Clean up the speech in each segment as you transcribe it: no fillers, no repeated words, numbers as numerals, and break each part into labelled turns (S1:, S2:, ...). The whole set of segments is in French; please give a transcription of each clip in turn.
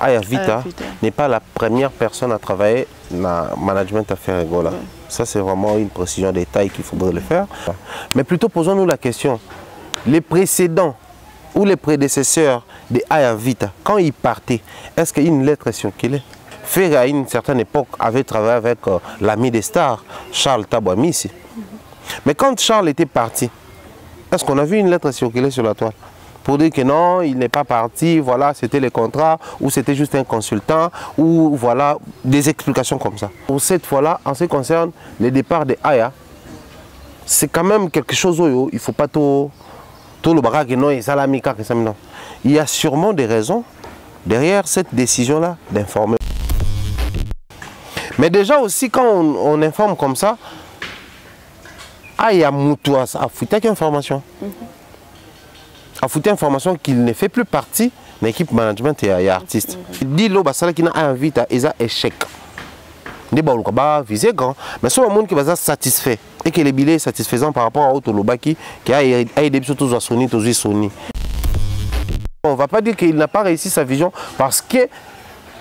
S1: Aya Vita n'est pas la première personne à travailler dans le management affaires Angola. Ouais. Ça, c'est vraiment une précision des tailles qu'il faudrait le faire. Mais plutôt, posons-nous la question. Les précédents ou les prédécesseurs de Aya Vita, quand ils partaient, est-ce qu'une lettre est circulée? Ferré, à une certaine époque, avait travaillé avec l'ami des stars, Charles Tabouamissi. Mais quand Charles était parti, est-ce qu'on a vu une lettre circuler sur la toile pour dire que non, il n'est pas parti, voilà, c'était les contrats, ou c'était juste un consultant, ou voilà, des explications comme ça. Pour cette fois-là, en ce qui concerne le départ de Aya, c'est quand même quelque chose où il ne faut pas tout le baraque, non, il y a sûrement des raisons derrière cette décision-là d'informer. Mais déjà aussi, quand on informe comme ça, Aya Moutoua, ça a foutu information. A foutu information qu'il ne fait plus partie de l'équipe management et artiste. Il dit là, ça qui n'a envie à échec. Il dit bah viser grand, mais soit un monde qui va satisfait et que les billets satisfaisants par rapport à Otolobaki qui a aidé surtout à Sony, toujours Sony. On va pas dire qu'il n'a pas réussi sa vision parce que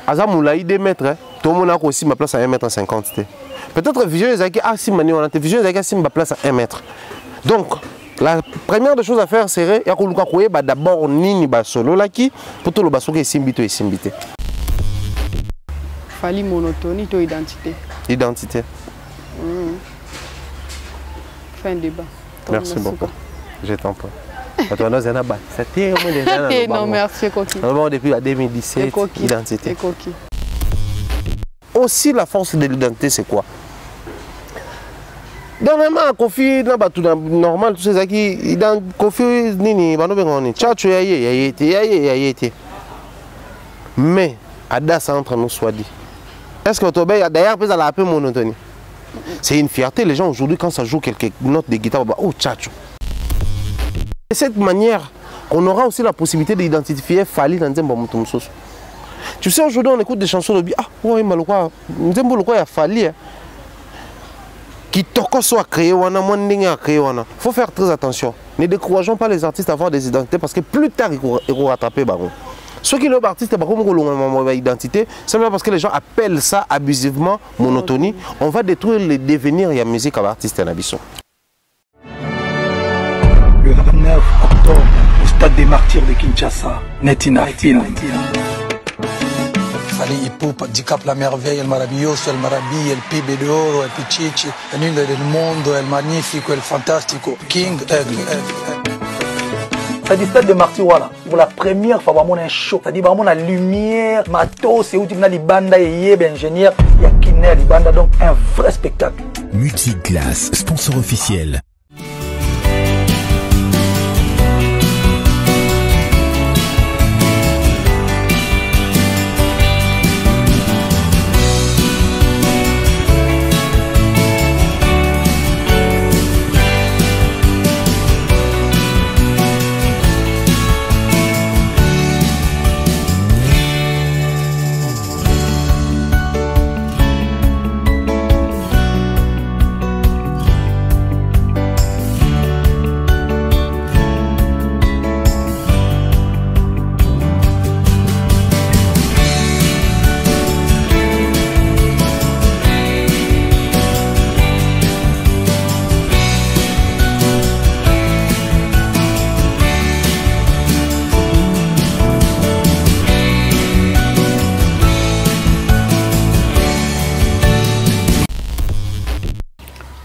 S1: Azamoulaï 2 mètres, tout le monde a aussi ma place à 1,50 m. Peut-être vision est à 6 mani, on a vision est à 6 ma place à 1 mètre. Donc la première des choses à faire serait d'abord nini basolo laki pour tout le basso qui est simbito et simbité.
S2: Fali monotonie to identité.
S1: Identité.
S2: Fin débat.
S1: Merci beaucoup. Je t'en prie.
S2: Non, merci Koki.
S1: Depuis 2017, identité. Aussi la force de l'identité, c'est quoi? Dernièrement, Kofi n'a pas tout normal, tous ces qui dans Kofi nini, banobengoni, tchatcho yaye. Mais Ada ça entre nous soit dit. Est-ce que tu as d'ailleurs peut la peu monotonie? C'est une fierté les gens aujourd'hui quand ça joue quelques notes de guitare, oh tchatcho. De cette manière, on aura aussi la possibilité d'identifier Fali dans un bon moment. Tu sais aujourd'hui on écoute des chansons de ah ouais malokwa, nzembo lokwa ya Fali. Qui soit créé ou il faut faire très attention. Ne décourageons pas les artistes à avoir des identités parce que plus tard ils vont rattraper. Ceux qui sont artistes ont une identité, c'est parce que les gens appellent ça abusivement monotonie. On va détruire le devenir de la musique à l'artiste en Abisson.
S3: Le 29 octobre, au stade des martyrs de Kinshasa, Netina Film.
S4: Fali Ipupa, Dicap la merveille, el maravilloso, el maravilla, el pibe de oro, el pichichi, el lindo del mundo, el magnifico, el fantastico, King Aigle.
S3: C'est-à-dire stade de martyrs, voilà. Pour la première fois, on a un show. C'est-à-dire on a la lumière, matos, c'est où tu as les bandes et les ingénieurs, il y a qui n'est les bandes, donc un vrai spectacle.
S5: Multiglass, sponsor officiel.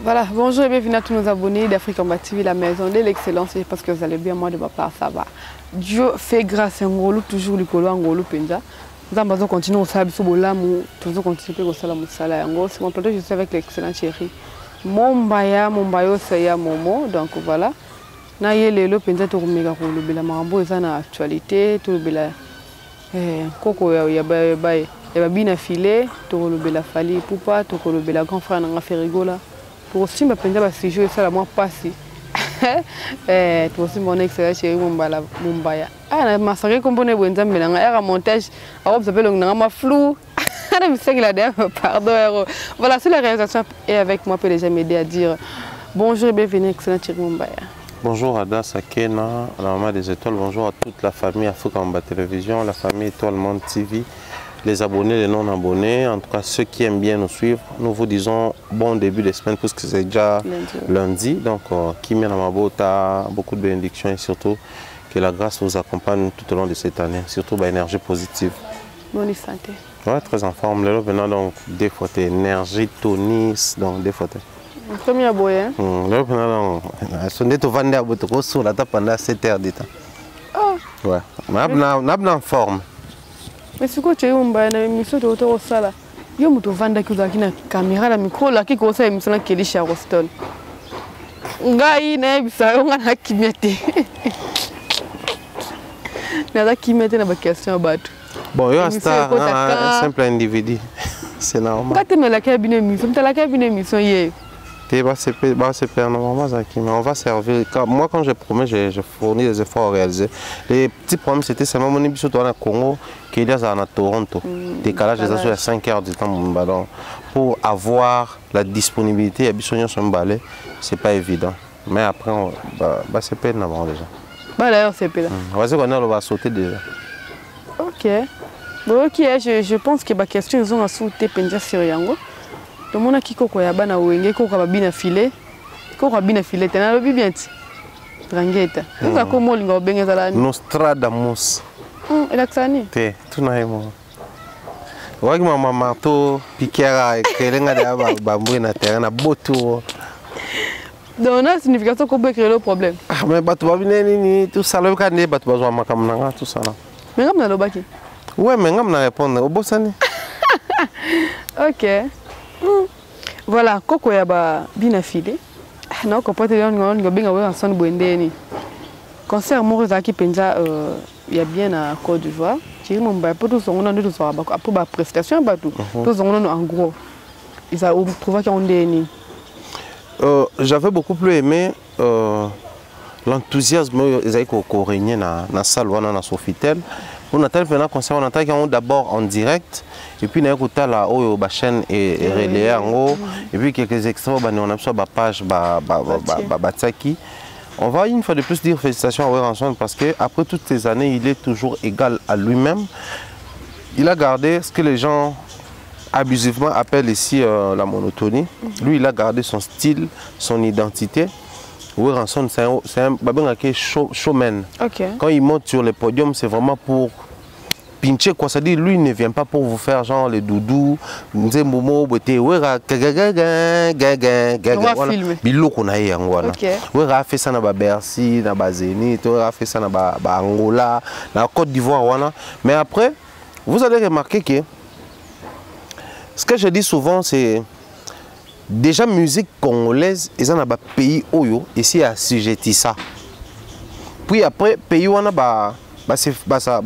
S2: Voilà, bonjour et bienvenue à tous nos abonnés d'Afrique Combat TV, la maison de l'excellence. J'espère que vous allez bien, moi de ma part ça va. Dieu fait grâce à Ngolo, toujours le colo Ngolo Penza. Nous allons continuer au salut sur Bolam, toujours continuer au salam Salah Ngolo. C'est mon plateau, je suis avec l'excellent chéri. Mombayo Saya Momo, donc voilà. Na yele le Penza to mega rolo bela marambo eza na actualité, to bela koko ya bina filé, to rolo bela Fali Ipupa, to rolo bela grand frère na Ferigola. Pour aussi me prendre la sujet ça la moi passé pour aussi mon excellent chéri Mumbaya na massacre componé bonza melanga era montage alors vous appelez ma flou mais c'est qu'il a dit pardon voilà c'est la réalisation et avec moi peut déjà m'aider à dire bonjour et bienvenue excellent chéri Mumbaya.
S1: Bonjour à Das Akena, la maman des étoiles. Bonjour à toute la famille Africa Mamba Télévision, la famille Étoile Monde TV, les abonnés, les non-abonnés, en tout cas ceux qui aiment bien nous suivre. Nous vous disons bon début de semaine puisque c'est déjà lundi. Donc, Kimi Namabota, beaucoup de bénédictions et surtout que la grâce vous accompagne tout au long de cette année. Surtout énergie positive.
S2: Bonne santé.
S1: Ouais, très en forme. Les venant donc des fois énergie, tonus, donc des fois.
S2: Premier boy, hein?
S1: Les venant donc, on vendre à votre sur la table pendant 7 heures de temps.
S2: Oh.
S1: Ouais, on a en forme.
S2: Mais si tu es un émission de au sala, yo muto vanda qui na caméra la micro la qui kosa émission na Kelisha Roston. Ngai na bisa on na kimete. Na kimete na ba question batu.
S1: Bon, yo asta un simple individu. C'est normal.
S2: Quand tu me la cabine émission, tu la cabine émission hier.
S1: Tu vas se perdre normalement ça qui mais on va servir. Moi quand je promets, je fournis des efforts à réaliser. Les petits problèmes c'était seulement mon émission au Congo qui est à Toronto. Décalage des à 5 heures du temps ballon pour avoir la disponibilité à Bissonio sur balai, c'est pas évident. Mais après on va se perdre normalement déjà.
S2: Bah d'ailleurs c'est perdre.
S1: On va sauter déjà.
S2: OK. Bon OK, je pense que ma question ils ont à sauter penja sur yango. Le monde qui koko ya bana wenge koko babina filet. Koko babina filet na lobi bien ti. Rangeta. Nga ko mo linga obengeza la ni.
S1: Nostradamus.
S2: Elaksani.
S1: Te, tu na emo. Wagi mama marteau piquera kelenga da bambu na terrain na boto.
S2: Donc la signification qu'on peut créer le problème.
S1: Ah mais bato babine ni tout ça le ka ne bato bazwa makamnanga tout ça là.
S2: Mais ngam na lobaki.
S1: Ouais, mais ngam na répondre au bossani.
S2: OK. Voilà, koko ya ba bina filé. Na ko pote ngo benga we ensemble boendeni. Concert mo za ki penja ya bien na Côte d'Ivoire. Tiri mo mba poto songona ndo so ba pour ba prestation ba tout. To songona en gros. Ils a trouvé qu'on ndeni.
S1: J'avais beaucoup plus aimé l'enthousiasme qui régnait dans la salle où on a Sofitel. On a tel concert, on a d'abord en direct, et puis on a écouté la chaîne et relais et puis quelques extraits, on a sur la page Batsaki. On va une fois de plus dire félicitations à Weranson parce qu'après toutes ces années, il est toujours égal à lui-même. Il a gardé ce que les gens abusivement appellent ici la monotonie. Lui, il a gardé son style, son identité. Weranson, c'est un showman.
S2: Okay.
S1: Quand il monte sur le podium, c'est vraiment pour pincher quoi. C'est-à-dire, lui, il ne vient pas pour vous faire genre les doudous, Nzembomo, Boté, Wera, Bilo qu'on a eu en Ghana. Wera a fait ça dans Bercy, dans Zénith, Wera a fait ça dans Angola, dans Côte d'Ivoire. Mais après, vous allez remarquer que ce que je dis souvent, c'est déjà musique congolaise, ils ont un pays oyo ici assujetti ça. Puis après pays on a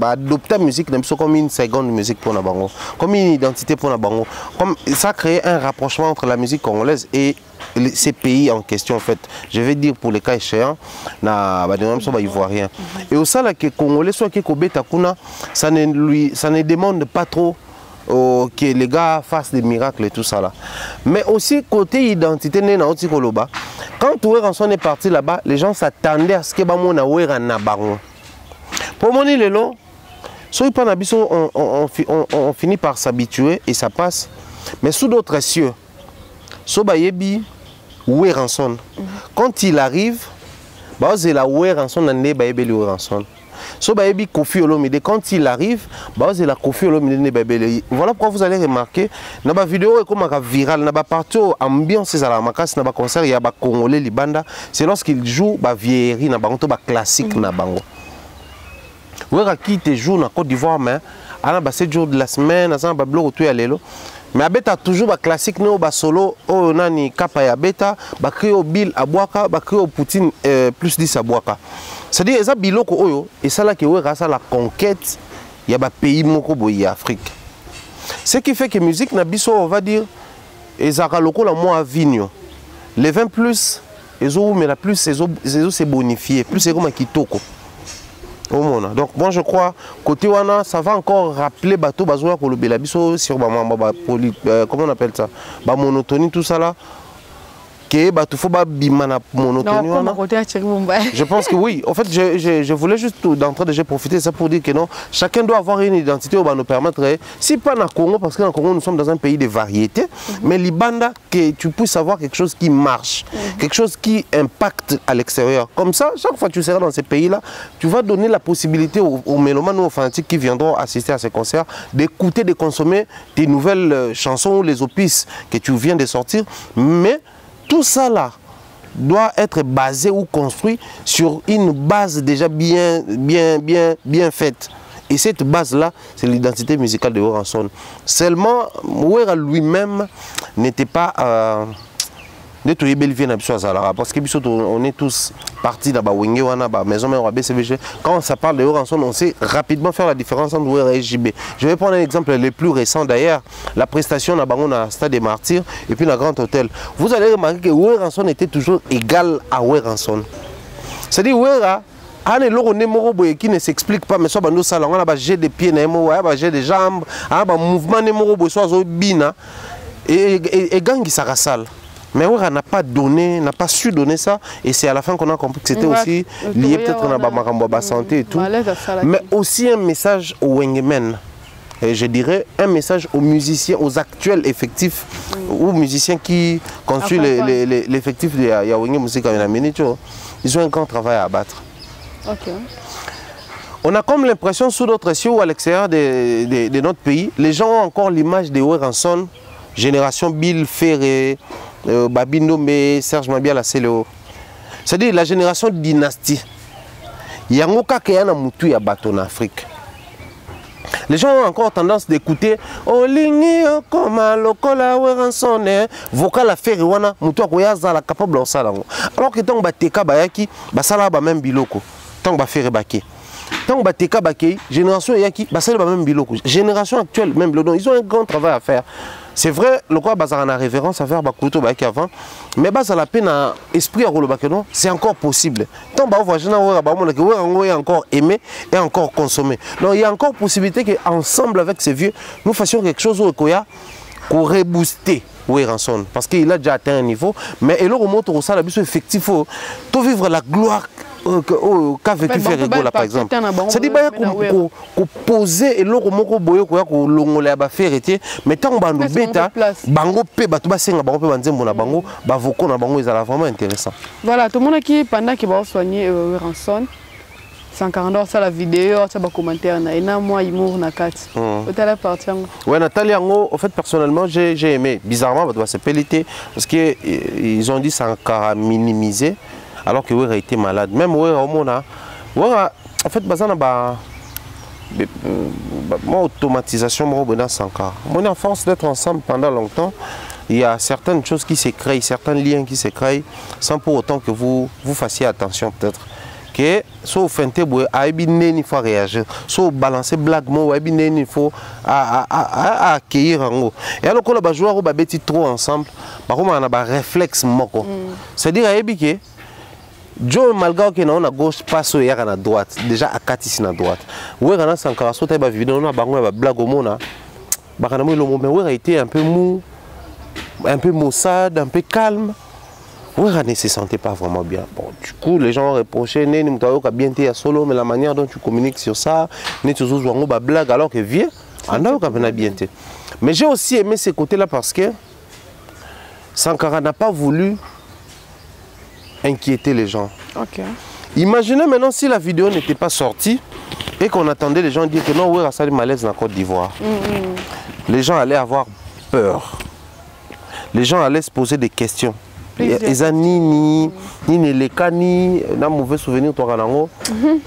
S1: adopter la musique comme une seconde musique pour Nabango, comme une identité pour Nabango. Comme ça crée un rapprochement entre la musique congolaise et ces pays en question en fait. Je vais dire pour les cas échéants, na ivoirien. Et au sein là que congolais soit que Kobeta Kuna, ça ne demande pas trop que les gars fassent des miracles et tout ça là. Mais aussi côté identité, quand Weranson est parti là-bas, les gens s'attendaient à ce que Bamona Wera Nabango. Pour mon île, on finit par s'habituer et ça passe. Mais sous d'autres cieux, Sobayebi Weranson. Quand il arrive, c'est la Weranson nande Bayebeli Weranson. So baebi Kofi Olomide quand il arrive, c'est la Kofi Olomide ne babeli. Voilà pourquoi vous allez remarquer na ba vidéo comme viral na ba partout ambiance à la makas na ba concert ya ba congolais libanda, c'est lorsqu'il joue ba vieillerie na bango ba classique na bango. Wera qui te joue na Côte d'Ivoire mais ana ba 7 jours de la semaine, na ba bloc tout ya lelo. Mais abeta toujours ba classique no ba solo o nani kapa ya beta ba créo Bill Abwaka ba créo Poutine plus 10 Abwaka. C'est-à-dire ça biloko oyo et ça là qui est la conquête il y a ba pays moko boy Afrique. Ce qui fait que musique na biso on va dire ezaka loko la moi vigno. Les 20 plus ezo mais la plus c'est bonifié, plus c'est comme kitoko. Donc moi je crois côté wana ça va encore rappeler bateau bazoa ko lobela biso sur comment on appelle ça, ba monotonie tout ça là. que bah, tout faut pas bimana monotonie. Je pense que oui. En fait, je voulais juste d'entrée de profiter de ça pour dire que non, chacun doit avoir une identité qui va nous permettre, si pas dans le Congo, parce que dans le Congo, nous sommes dans un pays de variété, mais l'Ibanda, que tu puisses avoir quelque chose qui marche, quelque chose qui impacte à l'extérieur. Comme ça, chaque fois que tu seras dans ces pays-là, tu vas donner la possibilité aux mélomanes ou aux fanatiques qui viendront assister à ces concerts d'écouter, de consommer tes nouvelles chansons ou les opus que tu viens de sortir. Mais tout ça là doit être basé ou construit sur une base déjà bien faite. Et cette base-là, c'est l'identité musicale de Weranson. Seulement, Wera lui-même n'était pas... parce que on est tous partis dans la maison BCBG. Quand ça parle de Weranson, on sait rapidement faire la différence entre Wera et JB. Je vais prendre un exemple le plus récent d'ailleurs, la prestation à Stade des Martyrs et puis la Grand Hôtel. Vous allez remarquer que Weranson était toujours égal à Weranson. C'est-à-dire Wera, qui ne s'explique pas, mais soit nous salons, on a jet de pieds, jet de jambes, un mouvement et gang qui s'arrasale. Mais on n'a pas donné, n'a pas su donner ça, et c'est à la fin qu'on a compris que c'était aussi lié peut-être à la santé et tout, mais aussi un message aux Wengemen. Et je dirais un message aux musiciens, aux actuels effectifs, ou musiciens qui construisent l'effectif de Yawenge Musique à Minito. Ils ont un grand travail à abattre. Okay. On a comme l'impression sous d'autres cieux ou à l'extérieur de notre pays, les gens ont encore l'image de Weranson, génération Bill Ferré, Babino mais Serge Mabia la Céléo. C'est-à-dire la génération dynastie. Il y a un cas qui est un moutou à bateau en Afrique. Les gens ont encore tendance d'écouter Olingi comme lokola Weranson vocal à faire wana moutou akoya zala capable de ça. Alors que tant bateka bayaki basala ba même biloko. Tant ba faire baki. Tant bateka baki génération yaki basala ba même biloko. Génération actuelle même ils ont un grand travail à faire. C'est vrai, le quoi bazar en référence à faire bakuto baki avant, mais bas à la peine à esprit à rôle bakenon, c'est encore possible. Tant bah on est encore aimé et encore consommé. Donc il y a encore possibilité qu'ensemble avec ces vieux, nous fassions quelque chose au Koya pour rebooster Weranson, parce qu'il a déjà atteint un niveau, mais il remonte au salaire effectif pour vivre la gloire qu'a vécu Ferrego là par exemple. C'est-à-dire qu'on poser et l'autre moko boyo qu'on l'ongolais à faire était, mais tant qu'on nous bêta, bango pe batuba senga bango pe banzembo na bango, bavoko na bango ils allaient vraiment intéressant.
S2: Voilà, tout le monde qui pendant qu'il va soigner Weranson, 140 heures ça la vidéo, ça va commentaire na ina moi humour na kat. Peut-être la partie.
S1: Ouais, Nathalie Ango, en fait personnellement j'ai aimé. Bizarrement, bah doit se pelleter parce que ils ont dit Sankara minimisé. Alors que Wera était malade. Même Wera, en fait, mon automatisation, mon Sankara. Mon à force d'être ensemble pendant longtemps, il y a certaines choses qui se créent, certains liens qui se créent, sans pour autant que vous fassiez attention peut-être. Que sauf fente il faut réagir, sauf balancer blague il faut accueillir en haut. Et alors qu'on a joué à bêtis trop ensemble, on a un réflexe moko. C'est-à-dire que Joe malgré que on a gauche passe au à droite, déjà à 4 ici à droite. Ouais, on a Sankara sauté ba vidéo on a bango blague au mona. Bakanamo le moment ouais a été un peu mou, un peu maussade, un peu calme. Ouais, on ne se sentait pas vraiment bien. Bon, du coup, les gens ont reproché Néni Moutayo a bien été à solo, mais la manière dont tu communiques sur ça, Néni tu joues un blague alors que vieux, on a bien été. Mais j'ai aussi aimé ces côtés-là parce que Sankara n'a pas voulu inquiéter les gens. Okay. Imaginez maintenant si la vidéo n'était pas sortie et qu'on attendait les gens dire que non, ouais, ça a malaise dans la Côte d'Ivoire. Les gens allaient avoir peur. Les gens allaient se poser des questions. Ni les cas ni un mauvais souvenir toi kanango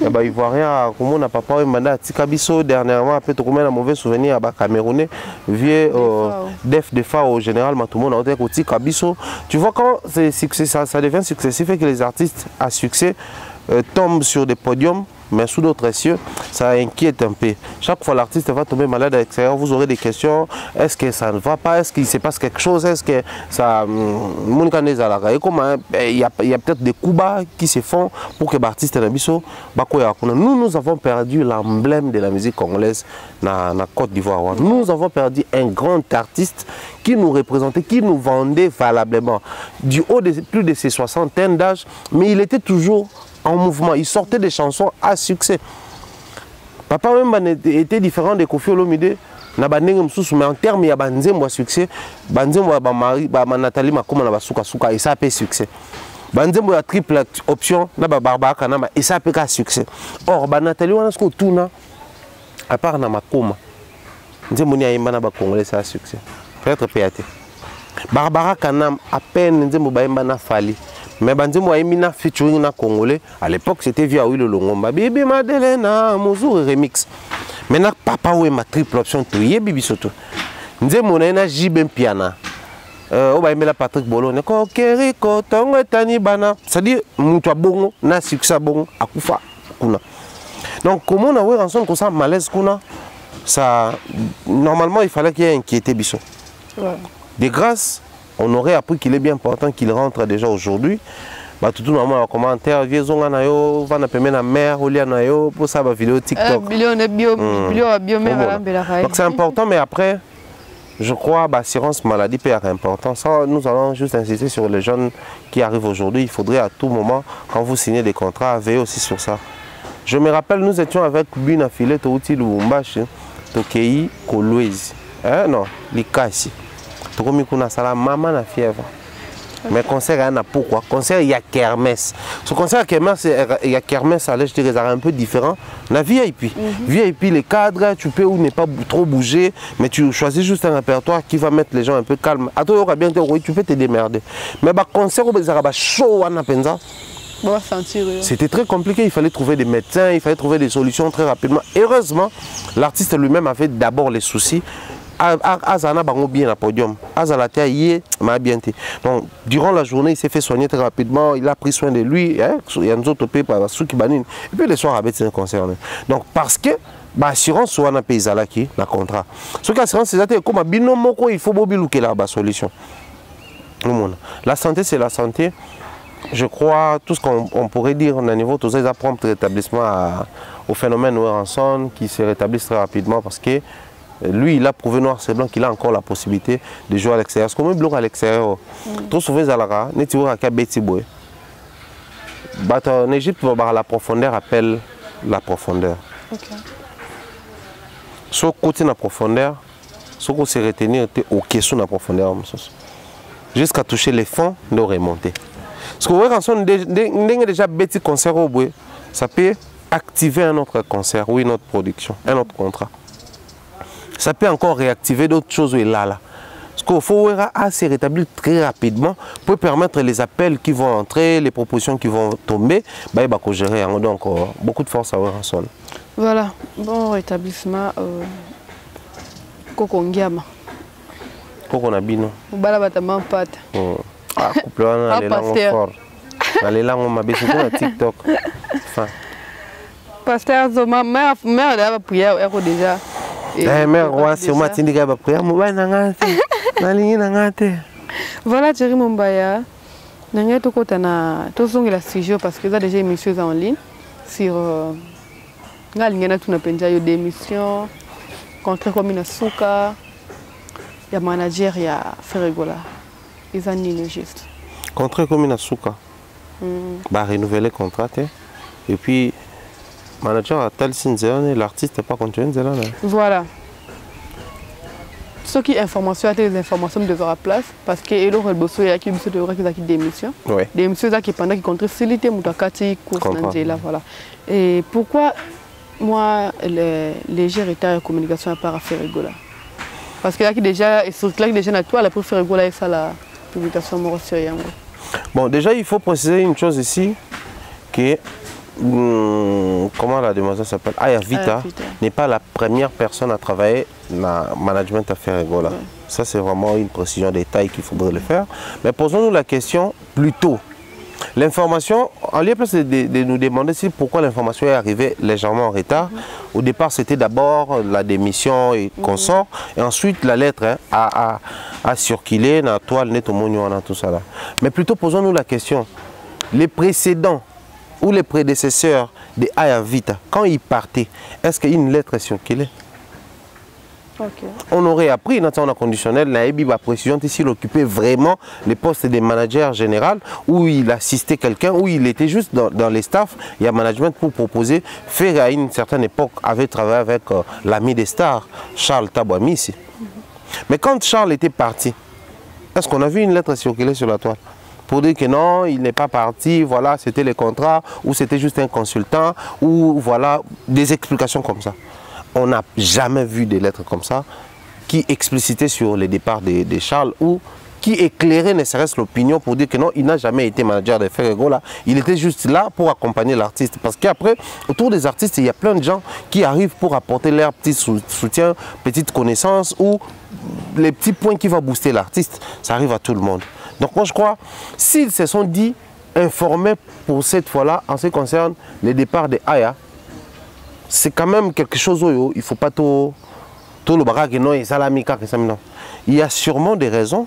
S1: et bah ivoirien comment n'a pas parlé mandat Tikabiso dernièrement après tout un mauvais souvenir à Camerounais vieux def de fa au général tout le monde a été Tikabiso. Tu vois quand c'est succès ça devient successif et que les artistes à succès tombent sur des podiums mais sous d'autres cieux, ça inquiète un peu. Chaque fois l'artiste va tomber malade à l'extérieur, vous aurez des questions. Est-ce que ça ne va pas? Est-ce qu'il se passe quelque chose? Est-ce que ça... Il y a peut-être des coups bas qui se font pour que l'artiste Nabiso... Nous avons perdu l'emblème de la musique congolaise dans la Côte d'Ivoire. Nous avons perdu un grand artiste qui nous représentait, qui nous vendait valablement. Du haut de plus de ses 60 ans d'âge, mais il était toujours en mouvement. Il sortait des chansons à succès. Papa même était différent de Koffi Olomide, mais en termes de succès, Nathalie Makoma na suka et ça a fait succès. Banzembo a triple option, na Barbara Kanama et ça a fait succès. Or Nathalie wana sko tuna à part na Makoma. Nzembo ni ayemba na ba Congolais ça a succès. Peut-être PAT. Barbara Kanam à peine nzembo ba yemba na Fali. Mais Banzembo ayemina featuring na Congolais. À l'époque c'était via Willy Longomba. Bibi Madeleine Mouzou remix. Maintenant papa ou ma triple option to ye bibi soto. Nzembo na Jibem Piana. La Patrick Bolo, c'est-à-dire Moutoua Bongo, na succès Bongo, Akufa Kuna. Donc, comment on a vu ensemble comme ça, malaise Kuna, ça, normalement, il fallait qu'il y ait inquiété Bissot. Ouais. De grâce, on aurait appris qu'il est bien important qu'il rentre déjà aujourd'hui. Tout le monde en commentaire, vieux zonga na yo, va na pemé na mère, au lieu na yo, pour ça, ma vidéo TikTok. Donc, c'est important, mais après, je crois que l'assurance maladie peut être important. Ça, nous allons juste insister sur les jeunes qui arrivent aujourd'hui. Il faudrait à tout moment, quand vous signez des contrats, veiller aussi sur ça. Je me rappelle, nous étions avec Bina Filet, Touti Lubumbashi, Tokei, Kolwezi. Non, Likasi. Tokomi Kuna Sala, Maman na fièvre. Mais concert, il y a pourquoi? Concert, il y a kermesse. Ce concert à kermesse, il y a kermesse, je dirais, un peu différent. La VIP. VIP, les cadres, tu peux ou ne pas trop bouger, mais tu choisis juste un répertoire qui va mettre les gens un peu calmes. À toi, tu peux te démerder. Mais le concert, il y a chaud, c'était très compliqué. Il fallait trouver des médecins, il fallait trouver des solutions très rapidement. Heureusement, l'artiste lui-même avait d'abord les soucis. Azana bango bien à podium. Azalatia y est bien. Donc durant la journée, il s'est fait soigner très rapidement. Il a pris soin de lui. Il y a une autre pays par ceux qui banine. Et puis le soir avec ses concernés. Donc parce que l'assurance soit un pays qui la contrat. Ce qui assurance c'est comme un binôme il faut mobiliser la solution. La santé c'est la santé. Je crois tout ce qu'on pourrait dire au niveau de tous les apprendre rétablissement au phénomène Ranson qui se rétablissent très rapidement parce que lui, il a prouvé noir c'est blanc qu'il a encore la possibilité de jouer à l'extérieur. C'est comme un bloc à l'extérieur. Trop souvent, Zalara, n'est-ce pas Betty Boy. En Égypte, la profondeur appelle la profondeur. Ce côté de la profondeur, ce qu'on se retenir au question de la profondeur. Jusqu'à toucher les fonds, de remonter. Ce qu'on voit quand on a déjà Betty concert au bois, ça peut activer un autre concert, oui, notre production, un autre contrat. Ça peut encore réactiver d'autres choses là. Ce qu'il faut se rétablir très rapidement pour permettre les appels qui vont entrer, les propositions qui vont tomber, il va gérer. Donc, beaucoup de force à Ranson.
S2: Voilà, bon rétablissement. Koko Ngiama.
S1: Koko Nabino.
S2: Bala batama pat.
S1: Couple là, les langues fortes. Les langues ma baisse sur TikTok.
S2: Pasteur Zoma, mère d'abord prière déjà.
S1: Voilà
S2: Thierry Mumbaya, nous avons la sujet parce que y a déjà des émissions en ligne sur des émissions contre comme une souka, il y a manager, il y a Ferregola. Ils ont dit juste.
S1: Contre comme une souka, renouveler le contrat et puis manager a tel signe l'artiste n'a pas continué.
S2: Voilà. Ce qui est information, il y a des informations de la place parce que il y a des émissions. Des émissions qui pendant qui contre facilité mutakati course là voilà. Et pourquoi moi les géritaires de communication à part à faire rigola? Parce que là qui déjà la toile pour faire rigola et ça la publication sur Yango.
S1: Bon, déjà il faut préciser une chose ici que comment la demoiselle s'appelle? Aya Vita n'est pas la première personne à travailler dans le management à faire rigola. Ça c'est vraiment une précision détail qu'il faudrait le faire. Mais posons-nous la question plutôt. L'information, en lieu place de nous demander si pourquoi l'information est arrivée légèrement en retard, au départ c'était d'abord la démission et consort, et ensuite la lettre a circulé dans la toile, net au monument, tout ça là. Mais plutôt posons-nous la question, les précédents ou les prédécesseurs de Aya Vita, quand ils partaient, est-ce qu'une lettre est circulée?
S2: Okay.
S1: On aurait appris dans le conditionnel, la précision s'il occupait vraiment les postes de manager général, où il assistait quelqu'un, où il était juste dans les staffs, il y a management pour proposer, faire à une certaine époque, avait travaillé avec l'ami des stars, Charles Tabouamissi. Mais quand Charles était parti, est-ce qu'on a vu une lettre circuler sur la toile? Pour dire que non, il n'est pas parti, voilà, c'était les contrats, ou c'était juste un consultant, ou voilà, des explications comme ça. On n'a jamais vu des lettres comme ça qui explicitaient sur le départ de Charles ou qui éclairaient ne serait-ce l'opinion pour dire que non, il n'a jamais été manager de Ferregola. Il était juste là pour accompagner l'artiste. Parce qu'après, autour des artistes, il y a plein de gens qui arrivent pour apporter leur petit soutien, petite connaissance ou les petits points qui vont booster l'artiste. Ça arrive à tout le monde. Donc moi je crois, s'ils se sont dit informés pour cette fois-là en ce qui concerne le départ de Aya, c'est quand même quelque chose où il ne faut pas tout le baraque, non, il y a sûrement des raisons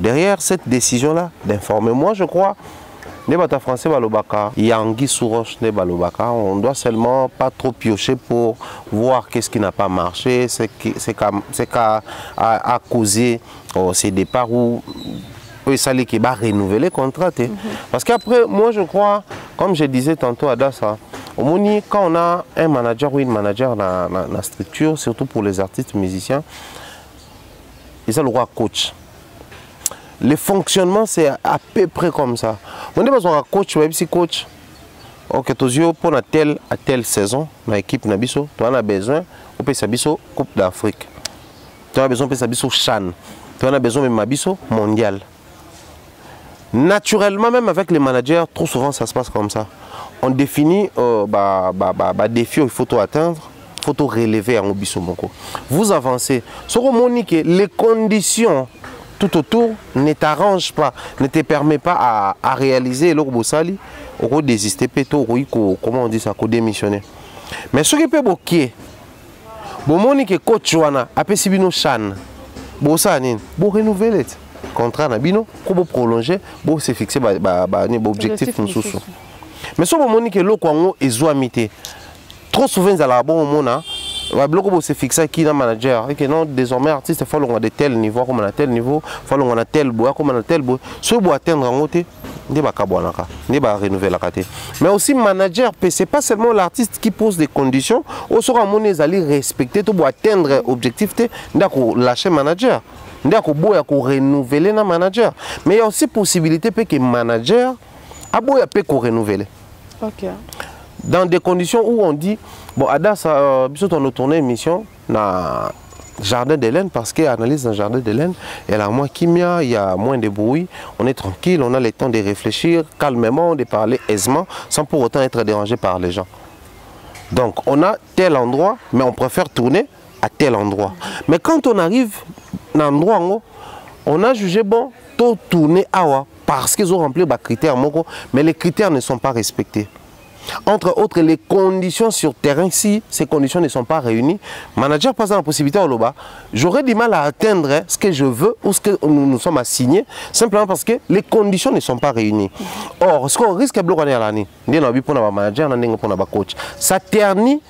S1: derrière cette décision-là d'informer. Moi, je crois, français il y a Anguille sous roche, on doit seulement pas trop piocher pour voir qu'est-ce qui n'a pas marché, c'est qu'à causer ces départs où il s'allait qu'il va renouveler le contrat. Parce qu'après, moi, je crois, comme je disais tantôt à Dassa, quand on a un manager ou une manager dans la structure, surtout pour les artistes musiciens, ils ont le droit coach. Le fonctionnement, c'est à peu près comme ça. On a besoin d'un coach, même si coach, ok, pour telle saison, dans l'équipe Nabiso, tu as besoin de Coupe d'Afrique. Tu as besoin de Chan. Tu as besoin de mondial. Naturellement, même avec les managers, trop souvent ça se passe comme ça. On définit défi il faut tout atteindre, il faut tout relever en Obisomoko. Vous avancez. Ce que les conditions tout autour ne t'arrangent pas, ne te permettent pas à réaliser le Bosali, au désister, comment on dit ça, au démissionner. Mais ce qui peut bloquer, si coach wana après si bino chan, bosani, bo renouveler contrat na bino, pour prolonger, pour se fixer objectif nous sous. Mais si on dit que l'eau est amité, trop souvent ils ont bon moment, on se fixe qui est manager et que non désormais artiste il faut qu'on a de tel niveau comme on a tel niveau, il faut qu'on a tel bois comme on a tel bois. Si on atteindre en côté, on va renouveler la carte. Mais aussi manager, c'est pas seulement l'artiste qui pose des conditions, on sera monnaie aller respecter pour atteindre l'objectif, on lâcher manager. On va renouveler le manager. Mais il y a aussi possibilité que manager peut renouveler.
S2: Okay.
S1: Dans des conditions où on dit, bon, Adas, on a tourné une émission dans le jardin d'Hélène, parce qu'analyse dans le jardin d'Hélène, il y a moins kimia, il y a moins de bruit, on est tranquille, on a le temps de réfléchir calmement, de parler aisément, sans pour autant être dérangé par les gens. Donc, on a tel endroit, mais on préfère tourner à tel endroit. Mais quand on arrive dans l'endroit, on a jugé bon, de tourner à parce qu'ils ont rempli les critères, mais les critères ne sont pas respectés. Entre autres, les conditions sur terrain, si ces conditions ne sont pas réunies, le manager passe dans la possibilité au Loba, j'aurais du mal à atteindre ce que je veux ou ce que nous sommes assignés, simplement parce que les conditions ne sont pas réunies. Or, ce qu'on risque de bloquer à l'année, pour un manager, pour un coach, ça ternit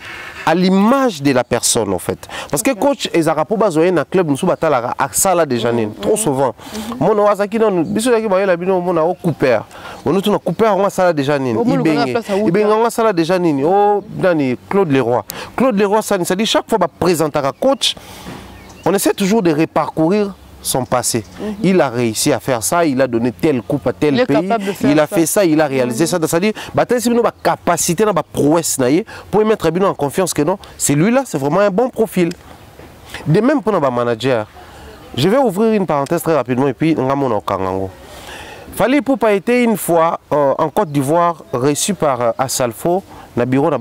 S1: à l'image de la personne en fait. Parce que coach et Zarapo bazoé dans club nous sommes à ça là déjà trop souvent. Mon wazaki non biso yaki ba yela bino mon au couper. On nous tuna couper on ça là déjà nini. Ibenga on ça là déjà nini. Oh Dani Claude Leroy. Claude Leroy ça dit chaque fois ba présenter à coach, on essaie toujours de reparcourir son passé. Il a réussi à faire ça, il a donné telle coupe à tel pays, il a fait ça, il a réalisé ça. C'est-à-dire, c'est une capacité, une prouesse pour mettre en confiance que non, celui-là, c'est vraiment un bon profil. De même pour nos managers, je vais ouvrir une parenthèse très rapidement et puis on va mon Kangango. Fally Ipupa a été une fois en Côte d'Ivoire reçu par Asalfo dans le bureau de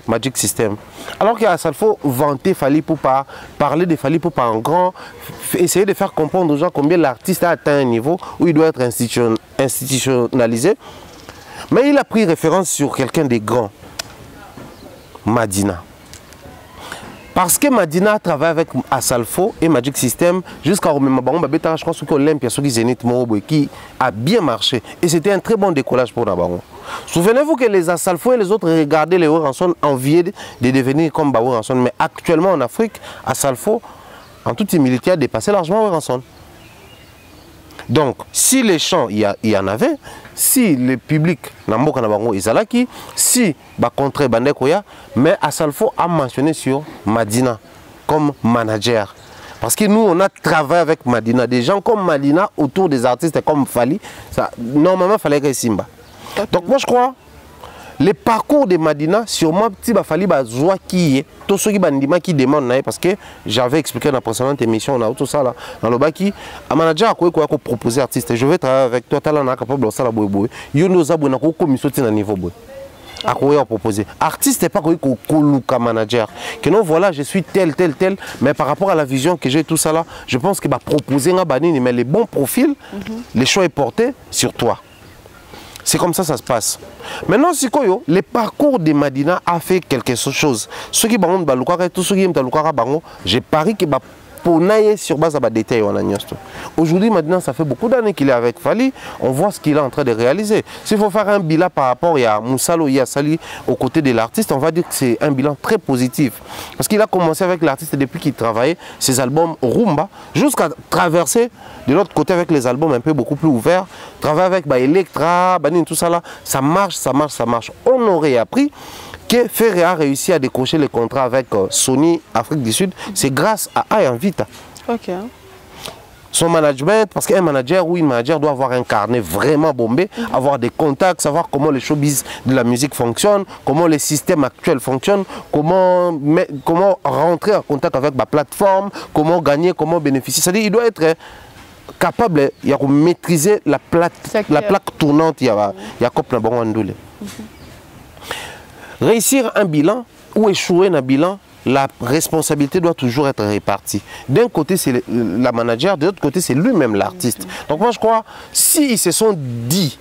S1: Magic System. Alors qu'Asalfo vantait Fally Ipupa, parlait de Fally Ipupa en grand, essayer de faire comprendre aux gens combien l'artiste a atteint un niveau où il doit être institutionnalisé. Mais il a pris référence sur quelqu'un de grand, Madina. Parce que Madina travaille avec Asalfo et Magic System jusqu'à je pense que Olympia qui a bien marché. Et c'était un très bon décollage pour Nabaron. Souvenez-vous que les Asalfo et les autres regardaient les Ranson enviés de devenir comme Baou Ranson. Mais actuellement en Afrique, Asalfo, en toute humilité, a dépassé largement Ranson. Donc, si les chants, il y en avait, si le public, si contre Bandekoya, mais Asalfo a mentionné sur Madina comme manager. Parce que nous, on a travaillé avec Madina. Des gens comme Madina autour des artistes comme Fali, ça, normalement, il fallait que Simba. Donc, moi, je crois, le parcours de Madina, sûrement, il fallait que tout ce qui demande, parce que j'avais expliqué dans la précédente émission, on a tout ça là, dans le baki, un manager a proposé artiste. Je vais travailler avec toi, tu es capable de faire la boue. Il y a une commission à niveau. À quoi proposer. Artiste n'est pas comme manager. Que non, voilà, je suis tel, mais par rapport à la vision que j'ai, tout ça là, je pense qu'il va proposer un banine, mais les bons profils, les choix est porté sur toi. C'est comme ça se passe. Maintenant, si le parcours de Madina a fait quelque chose. Ceux qui ont tout ceux qui ont j'ai pari que pour nailler sur base de détails. Aujourd'hui, Madina, ça fait beaucoup d'années qu'il est avec Fali. On voit ce qu'il est en train de réaliser. S'il faut faire un bilan par rapport à Moussalo et à Sali aux côtés de l'artiste, on va dire que c'est un bilan très positif. Parce qu'il a commencé avec l'artiste depuis qu'il travaillait ses albums Rumba, jusqu'à traverser de l'autre côté avec les albums un peu beaucoup plus ouverts. Travailler avec Electra, Banine, tout ça là, ça marche. On aurait appris que Ferré a réussi à décrocher le contrat avec Sony Afrique du Sud, c'est grâce à Aya Vita.
S2: Ok.
S1: Son management, parce qu'un manager ou une manager doit avoir un carnet vraiment bombé, avoir des contacts, savoir comment les showbiz de la musique fonctionnent, comment les systèmes actuels fonctionnent, comment rentrer en contact avec ma plateforme, comment gagner, comment bénéficier. C'est-à-dire qu'il doit être capable de maîtriser la plaque tournante. Il y a Cop Nabangandoule. Réussir un bilan ou échouer un bilan, la responsabilité doit toujours être répartie. D'un côté, c'est la manager, de l'autre côté, c'est lui-même l'artiste. Donc moi, je crois, s'ils se sont dit,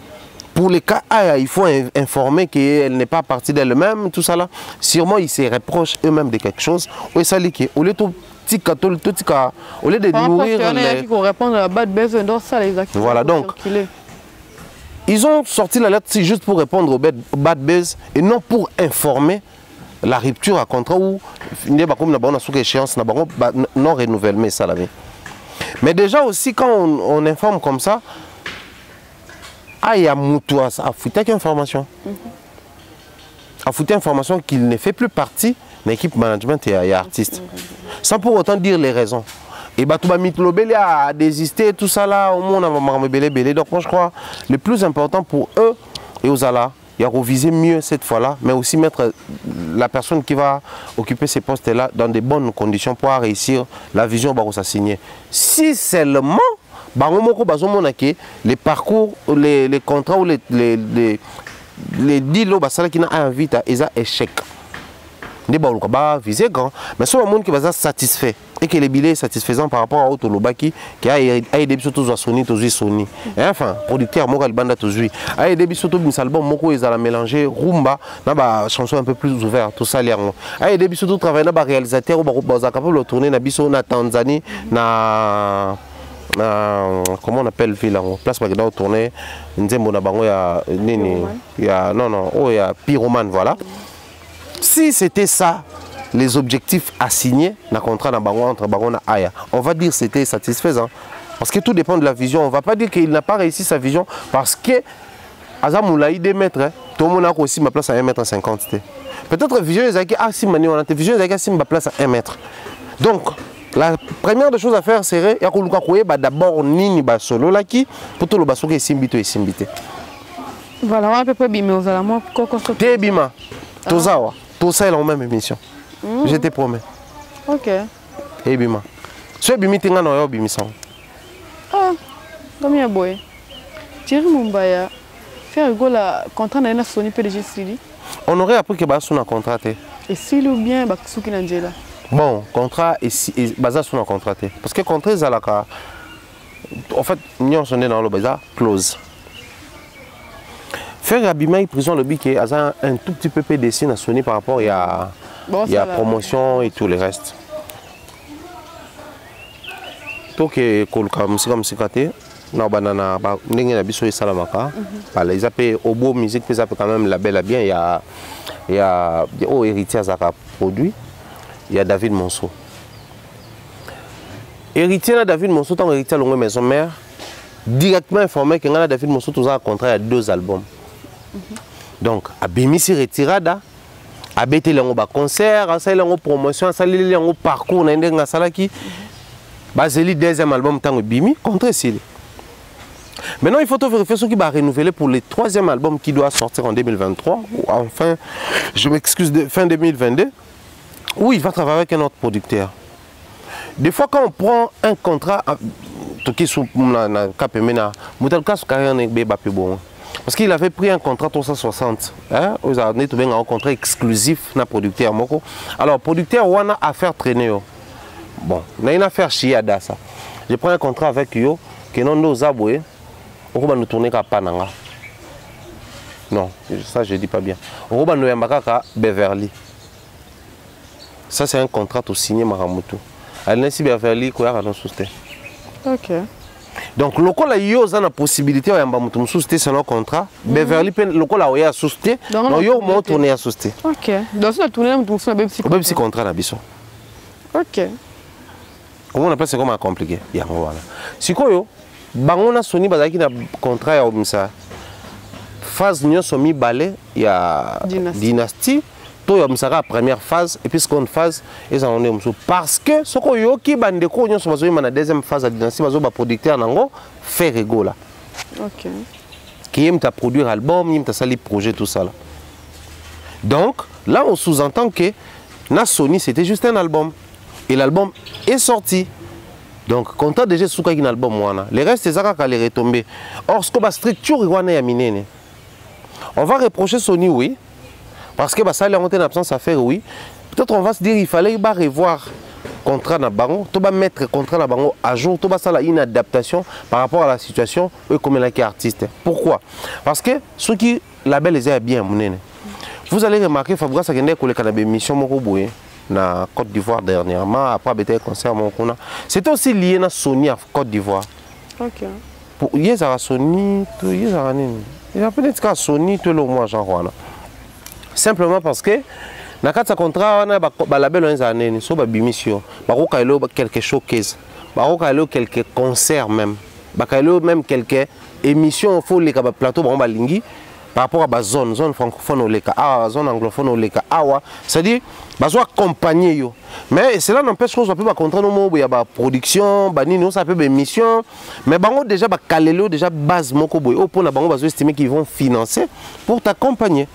S1: pour les cas, il faut informer qu'elle n'est pas partie d'elle-même, tout ça là, sûrement ils se reprochent eux-mêmes de quelque chose. Au lieu de nourrir les... Voilà, donc... Ils ont sorti la lettre juste pour répondre au bad buzz et non pour informer la rupture à contrat ou échéance non renouvellement. Mais déjà aussi quand on informe comme ça, il y a Moutouas à foutre information. À foutre information qu'il ne fait plus partie de l'équipe management et artiste. Sans pour autant dire les raisons. Et Batouba Mitlobele a désisté, tout ça là, au monde a belé. Donc moi je crois le plus important pour eux et aux Ala, il y a reviser mieux cette fois-là, mais aussi mettre la personne qui va occuper ces postes-là dans de bonnes conditions pour réussir la vision que ça signer. Si seulement les parcours, les contrats ou les deals qui n'ont invité à échec. Viser grand, mais si le monde qui va satisfait et que les billets satisfaisants par rapport à Otolobaki qui a aidé surtout à Sony, Sony. Enfin, producteur Moral Banda Tozui a aidé surtout un album Moko ils allaient mélanger rumba, na chanson un peu plus ouverte, tout ça liang. A aidé surtout travailler na réalisateur ou capable de tourner na biso na Tanzanie na comment on appelle ville en place parce que dans tourner Nzembo na bango ya nini ya non oh ya Pyroman voilà. Si c'était ça, les objectifs assignés dans le contrat entre Baron et Aya, on va dire que c'était satisfaisant. Parce que tout dépend de la vision. On ne va pas dire qu'il n'a pas réussi sa vision parce que Azamoulaï des mètres, tout le monde a aussi ma place à 1,50 m. Peut-être la vision est à 6 mani, on a vision est à ma place à 1 m. Donc, la première des choses à faire serait d'abord Nini Basolo Laki pour tout le basso qui est simbito et simbité.
S2: Voilà, on a à peu près bimé aux alamans.
S1: T'es bima. Tozawa. Tout ça est la même émission. Je te promets.
S2: Ok.
S1: Et bima. Ce bimi tinga no yo bimi sang.
S2: Ah, comme ya boy. Thierry Mumbaya faire gola contrat na Sony PDG Sili.
S1: On aurait appris que ba suna contraté.
S2: Et Sili ou bien ba Suki Nangela.
S1: Bon, contrat et basa suna contraté parce que contrat zalaka en fait nous on est dans le basa close. Faire Abima, prison le bic a un tout petit peu PDC na Sony par rapport à la promotion et tout le reste. Donc comme c'est na banana ba ndenge na biso esalamaka voilà ils appellent au beau musique ils appellent quand même label à bien il y a au héritier Zaka produit il y a David Monceau héritier na David Monceau tant héritier longue maison mère directement informé que ngana David Monceau tous un contrat il y a 2 albums donc a bimisi retirada a bete lengo ba concert a sala lengo promotion a sala lengo parcours na ndenga salaki baseli deuxième album tango bimi contre Sili. Maintenant, il faut vérifier ce qui va renouveler pour le 3e album qui doit sortir en 2023, ou enfin, je m'excuse, fin 2022, où il va travailler avec un autre producteur. Des fois, quand on prend un contrat, parce qu'il avait pris un contrat 360, hein, vous avez un contrat exclusif na producteur. Alors, producteur, on a affaire traîner. Bon, on a une affaire chiada ça. Je prends un contrat avec yo, que non nos aboués. On va nous tourner à Pananga. Non, ça je dis pas bien. On va nous embarquer Beverly. Ça c'est un contrat tout signé Maramutu. Alnesi Beverly quoi à nos sousté.
S2: OK.
S1: Donc le col a yo a la possibilité à Mbamutu sousté c'est un contrat. Beverly le col a ya sousté. Non yo mo tourner à sousté.
S2: OK. Donc ça tourner on tourne même
S1: si contrat na biso.
S2: OK.
S1: Comment on appelle ça comme compliqué. Ya voilà. Sikoyo Bangona Sony bazaki na contrat ya obimsa phase nyo somi balé ya dynastie to ya obimsaka première phase et puis seconde phase et ça on est parce que soko yoki bandeko nyo so bazoyima na deuxième phase ya dynastie bazo ba producteur nango fait rigola.
S2: OK.
S1: Qui aime ta produire album, aime ta sali projet tout ça là. Donc là on sous-entend que na Sony c'était juste un album et l'album est sorti. Donc, quand on a déjà souka un album, les restes, c'est ça qui les retomber. Or, ce que la structure est on va reprocher Sony, oui. Parce que ça, il a en absence à faire, oui. Peut-être on va se dire qu'il fallait revoir le contrat na bango, tu vas mettre le contrat na bango à jour, tu vas faire une adaptation par rapport à la situation comme il est artiste. Pourquoi? Parce que ceux qui label les a bien, vous allez remarquer, Fabra, ça a une mission na Côte d'Ivoire dernièrement, après le concert, c'était aussi lié à Sony à Côte d'Ivoire.
S2: Ok.
S1: Pour Sony, il y a peut-être Sony tout le mois, genre. Simplement parce que dans le contrat, on a un label année, so bimission, quelques showcases, quelques concerts même, même quelques émissions, faut les plateaux, par rapport à la zone francophone ou la zone anglophone ou la c'est-à-dire qu'ils accompagner. Mais cela n'empêche qu'on peut pas contrat il y a la production, ça peut une mission, mais déjà déjà base pour estimer qu'ils vont financer pour t'accompagner.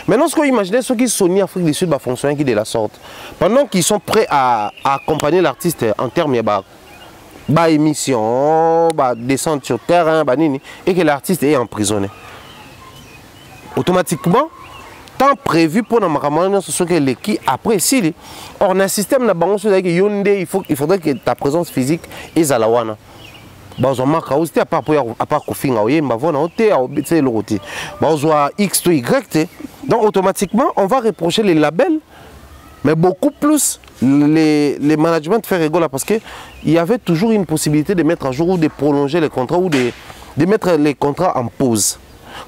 S1: Maintenant ce qu'on imagine ceux qui sont en Afrique du Sud fonctionner de la sorte. Pendant qu'ils sont prêts à accompagner l'artiste en termes de émission, descente sur terrain, et que l'artiste est emprisonné. Automatiquement, temps prévu pour la maman ce que l'équipe après si or un système na bango sur il faudrait que ta présence physique est à la wana bazo marka aussi à part kofinga oyemba vona oté c'est le côté bazo x to y donc automatiquement on va reprocher les labels mais beaucoup plus les managements de faire rigoler parce que il y avait toujours une possibilité de mettre à jour ou de prolonger les contrats ou de mettre les contrats en pause.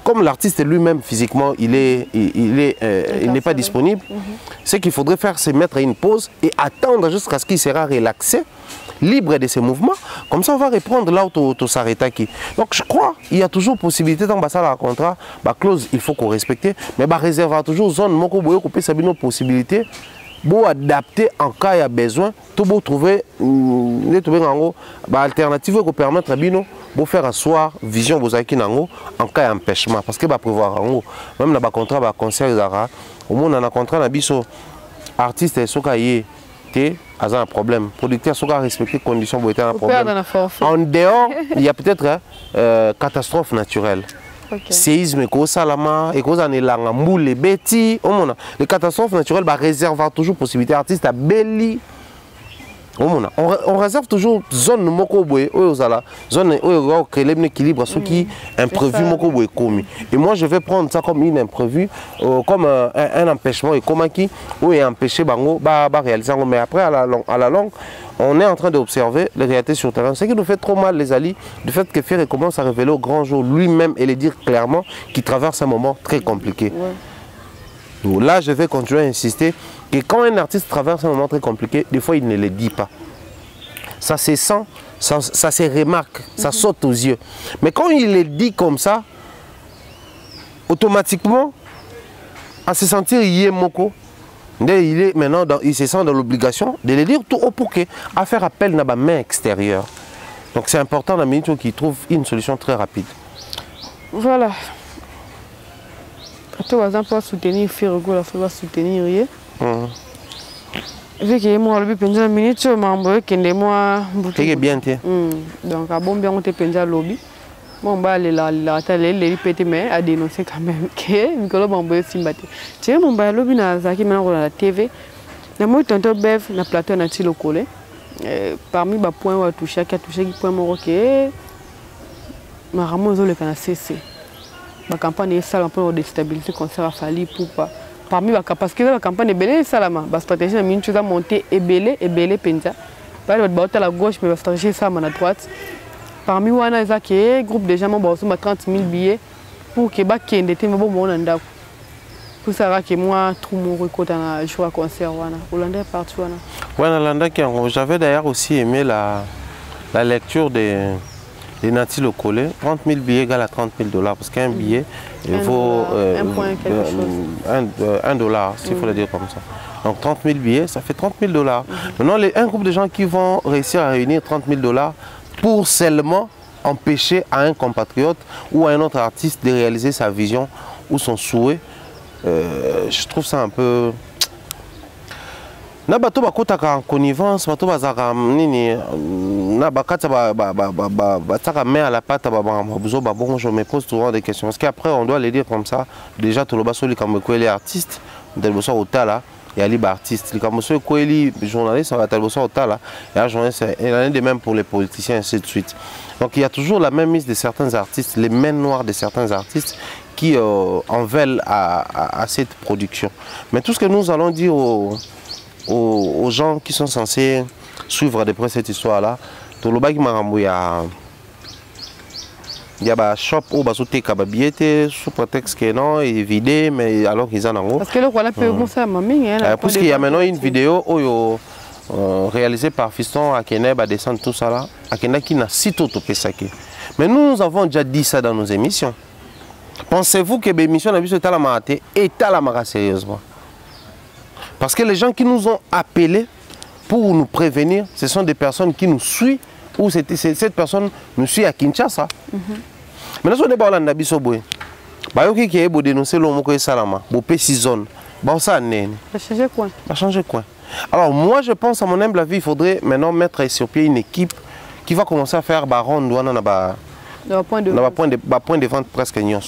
S1: Comme l'artiste lui-même physiquement il n'est pas disponible, ce qu'il faudrait faire c'est mettre une pause et attendre jusqu'à ce qu'il sera relaxé, libre de ses mouvements. Comme ça on va reprendre là où tu s'arrêtes. Donc je crois qu'il y a toujours possibilité dans le contrat, la clause il faut qu'on respecte, mais réserver toujours zone moko boyo couper sa possibilité. Pour adapter en cas il y a besoin, tout beau trouver une alternative qui permettre à bino pour faire asseoir vision en cas d'empêchement parce que prévoir même dans le contrat de concert au moins dans le contrat na biso artiste et soka yé a un problème producteur soka respecter conditions pour être un problème en dehors il y a peut-être catastrophe naturelle. Okay. Séisme, salama, et cause en moule, bêtis, les catastrophes naturelles réservent toujours possibilité artiste à belli On réserve toujours zone moko boye zone où créer l'équilibre à ceux qui imprévu moko boye commis. Et moi je vais prendre ça comme une imprévu, comme un empêchement et comme qui où est empêché bango ba réaliser. Mais après à la longue on est en train d'observer les réalités sur le terrain. Ce qui nous fait trop mal les alliés, du fait que Ferré commence à révéler au grand jour lui-même et le dire clairement qu'il traverse un moment très compliqué. Ouais. Là je vais continuer à insister que quand un artiste traverse un moment très compliqué, des fois il ne le dit pas. Ça se sent, ça se remarque, ça saute aux yeux. Mais quand il le dit comme ça, automatiquement, à se sentir yémoko, il est maintenant il se sent dans l'obligation de le dire tout au pourquoi, à faire appel à ma main extérieure. Donc c'est important dans la minute qu'il trouve une solution très rapide.
S2: Voilà. Tu vas pas soutenir Ferrego, la faut soutenir rien. Vu que moi, le pendant la minute, je m'envoie que moi.
S1: C'est bien, tiens.
S2: Donc, à bon bien, on te pendant le lobby. Moi, on va aller là, les péter, mais à dénoncer quand même que Nicolas m'envoie Simbati. Tu sais, mon bas lobby na zaki maintenant la TV. Na moi, tantôt bef na plateau na tilo collé. Parmi les points où a touché, qui a touché, qui point mon roquet. Ma ramon le canal cessé. La campagne est sale un peu de déstabiliser concert à Fali pour pas. Parmi les parce que la campagne est belle, salama. La stratégie est une chose à monter et belle penja. Par le bas à la gauche, mais la stratégie est à la droite. Parmi eux, on a un groupe de gens qui ont 30 000 billets pour que les gens aient un bon moment. Pour ça, que moi, tout mon recours dans le choix concert. Hollandais partout.
S1: J'avais d'ailleurs aussi aimé la lecture des Nati le collé. 30 000 billets égale à 30 000 $. Parce qu'un billet vaut $1, s'il faut le dire comme ça. Donc 30 000 billets, ça fait 30 000 $. Maintenant, un groupe de gens qui vont réussir à réunir 30 000 $ pour seulement empêcher à un compatriote ou à un autre artiste de réaliser sa vision ou son souhait, je trouve ça un peu... Na bato bakotaka en connivence, bato bazaka nini na bakata bataka main à la pâte je me pose souvent des questions parce qu'après on doit les dire comme ça. Déjà tout le basoli comme quoi les artistes de le au tala et ali ba artiste comme ceux quoi les journalistes on va tellement au tala et la journée c'est de même pour les politiciens ainsi de suite. Donc il y a toujours la même mise de certains artistes, les mains noires de certains artistes qui en veulent à cette production. Mais tout ce que nous allons dire aux gens qui sont censés suivre de près cette histoire-là, tout le bag il y a un shop où il y a sous prétexte que non, il est vidé, mais alors qu'ils en ont.
S2: Parce que le roi peut faire mamie.
S1: Parce qu'il y a maintenant une vidéo réalisée par Fiston à Keneb à descendre tout ça là, à Keneb qui n'a si tôt topé ça. Mais nous avons déjà dit ça dans nos émissions. Pensez-vous que l'émission a vu ce talamate et talamara sérieusement? Parce que les gens qui nous ont appelés pour nous prévenir, ce sont des personnes qui nous suivent ou cette personne nous suit à Kinshasa. Maintenant, si on est dans la Bisoboué, qui est dénoncer l'homme qui est salama, pour P6 ça
S2: changer quoi?
S1: Ça changer quoi? Alors moi je pense à mon humble avis, il faudrait maintenant mettre sur pied une équipe qui va commencer à faire ronde dans point de vente presque ignorant.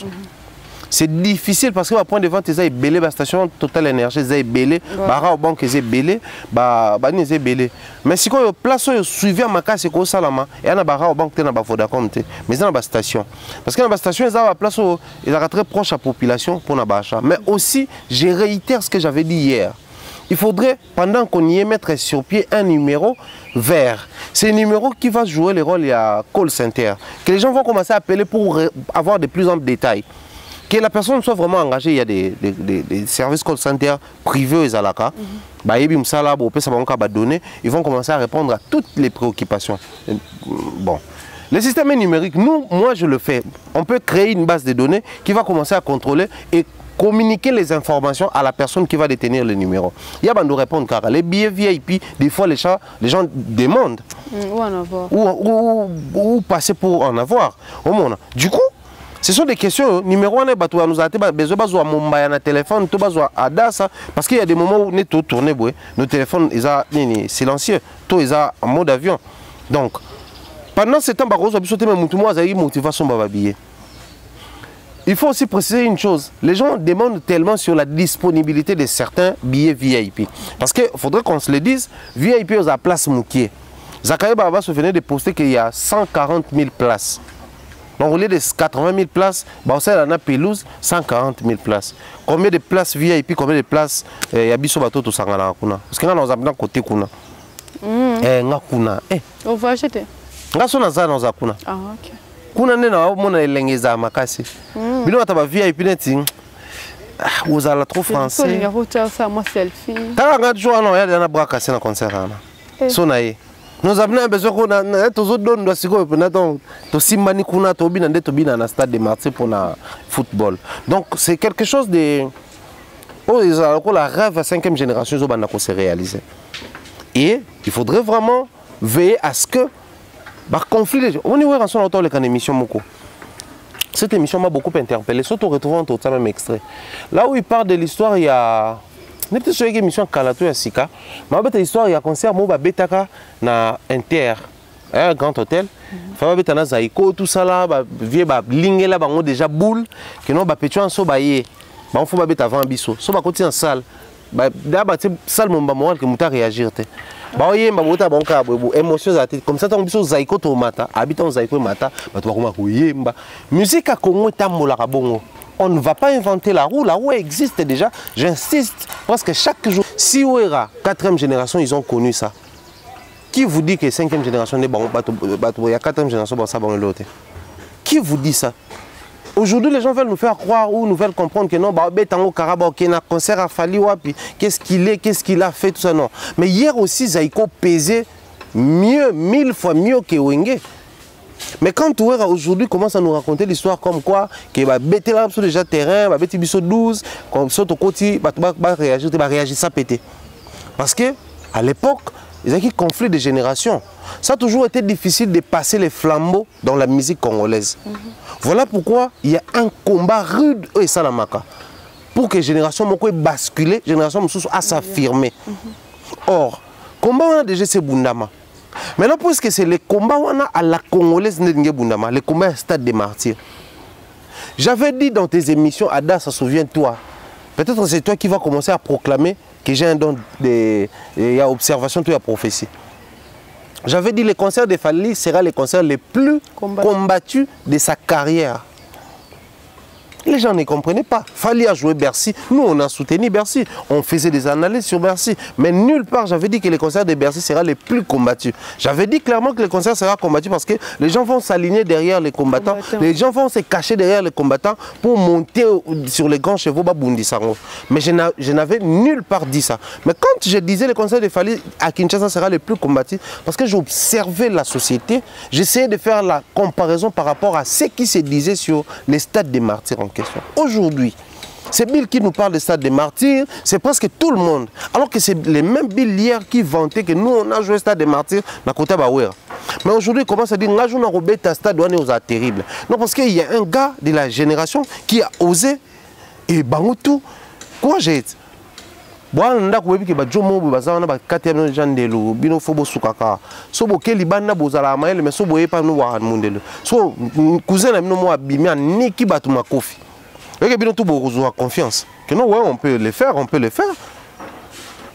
S1: C'est difficile parce que le point de vente est belé, la station Total Énergie est belé, la banque est belé, est belé. Mais si on place suivi à ma casse c'est salama et on a la banque na Vodacom mais dans la station parce que dans la station ils ont la place ils sont très proche à la population pour na achat. Mais aussi je réitère ce que j'avais dit hier. Il faudrait pendant qu'on y est mettre sur pied un numéro vert. C'est un numéro qui va jouer le rôle à call center que les gens vont commencer à appeler pour avoir de plus amples détails. Que la personne soit vraiment engagée, il y a des services call center privés et Zalaka. Ils vont commencer à répondre à toutes les préoccupations. Bon. Le système numérique, moi je le fais. On peut créer une base de données qui va commencer à contrôler et communiquer les informations à la personne qui va détenir le numéro. Il y a de répondre car les billets VIP, des fois les gens demandent ou passer pour en avoir. Du coup, ce sont des questions. Numéro 1, nous avons besoin de mon téléphone, parce qu'il y a des moments où nous tournons, nos téléphones sont silencieux, tout est en mode avion. Donc, pendant ce temps, nous avons une motivation. il faut aussi préciser une chose. Les gens demandent tellement sur la disponibilité de certains billets VIP. Parce qu'il faudrait qu'on se le dise, VIP aux place Moukié. Zakaï Baba se venait de poster qu'il y a 140 000 places. Donc au lieu de 80 000 places, on a pelouse 140 000 places. Combien de places VIP, combien de places il y a biso bateau tout sangana kuna. Parce que là nous avons côté kuna. Ngakuna.
S2: On va acheter.
S1: Ngasona za nous akuna.
S2: Ah OK.
S1: Kuna nena mona elengeza makasi. Bino bataba VIP neting. Vous allez trop français.
S2: Il y a ça moi selfie.
S1: T'as un jour non, il y a un bras cassé dans concert là. Sonaye. Nous avons besoin qu'on a tous autres dons d'ossigo pour nous to simbani kuna to bina de to bina na stade de Marseille pour na football. Donc c'est quelque chose de la rêve à 5e génération qui s'est réalisé. Et il faudrait vraiment veiller à ce que par conflit on est où en son auteur les émission moko. Cette émission m'a beaucoup interpellé, surtout retrouvant tout ça même extrait. Là où il parle de l'histoire, il y a n'est peut-être sur une émission Kalato ya Sika, mais en fait l'histoire il y a concert mo ba betaka na Inter, un grand hôtel. Fa ba betana zaiko tout ça là, ba vie ba lingela bango déjà boule que non ba petu en so ba yé. Ba on faut ba beta avant biso. So ba continuer en salle. Ba da ba salle mon ba moral que muta réagir té. Ba oyé ba bota bon ka bo émotion za té comme ça ton biso zaiko to mata, habitant zaiko mata, ba to ba koma ko yemba. Musique a Congo tambola ka bongo. On ne va pas inventer la roue existe déjà, j'insiste, parce que chaque jour, si Ouera, 4e génération, ils ont connu ça. Qui vous dit que 5e génération, il y a 4e génération, ça va l'autre? Qui vous dit ça? Aujourd'hui, les gens veulent nous faire croire ou nous veulent comprendre que non, Betango Karabao, qu'il y a un concert à Fali Wapi, qu'est-ce qu'il a fait, tout ça, non. Mais hier aussi, Zaïko pesait mieux, 1000 fois mieux que Wenge. Mais quand Touera aujourd'hui commence à nous raconter l'histoire comme quoi que va bêter là sur déjà terrain, va bêter biso 12, comme ça au côté va réagir ça péter. Parce que à l'époque, il y a un conflit de génération. Ça a toujours été difficile de passer les flambeaux dans la musique congolaise. Voilà pourquoi il y a un combat rude et salamaka pour que génération moko basculer, génération moussou à s'affirmer. Or, combat on a déjà c'est Bundama. Maintenant, puisque c'est le combat à la Congolaise, le combat stade des martyrs. J'avais dit dans tes émissions, Ada, ça souviens-toi. Peut-être c'est toi qui vas commencer à proclamer que j'ai un don de observation, tu as prophétie. J'avais dit que le concert de Fali sera le concert le plus combattu de sa carrière. Les gens ne comprenaient pas. Fali a joué Bercy. Nous, on a soutenu Bercy. On faisait des analyses sur Bercy. Mais nulle part, j'avais dit que le concert de Bercy sera le plus combattu. J'avais dit clairement que le concert sera combattu parce que les gens vont s'aligner derrière les combattants. Les gens vont se cacher derrière les combattants pour monter sur les grands chevaux Babundisango. Mais je n'avais nulle part dit ça. Mais quand je disais le concert de Fali à Kinshasa sera le plus combattu, parce que j'observais la société, j'essayais de faire la comparaison par rapport à ce qui se disait sur les stades des martyrs. Aujourd'hui, c'est Bill qui nous parle des stades des martyrs, c'est presque tout le monde. Alors que c'est les mêmes Bill hier qui vantaient que nous, on a joué stade des martyrs dans Kota Bawera. Mais aujourd'hui, il commence à dire que nous avons un stade terrible. Non, parce qu'il y a un gars de la génération qui a osé et Bangotou. Quoi j'ai dit? Bon, on a dit que Jomo Bazana ba katiam jandelo bino fobo sukaka. So boke libanda bozala maele mais so boye pa no wa mundelo. So cousin na bino mo abimi aniki batu makofi. Et que bino tout bozoa confiance. Que non ouais, on peut le faire, on peut le faire.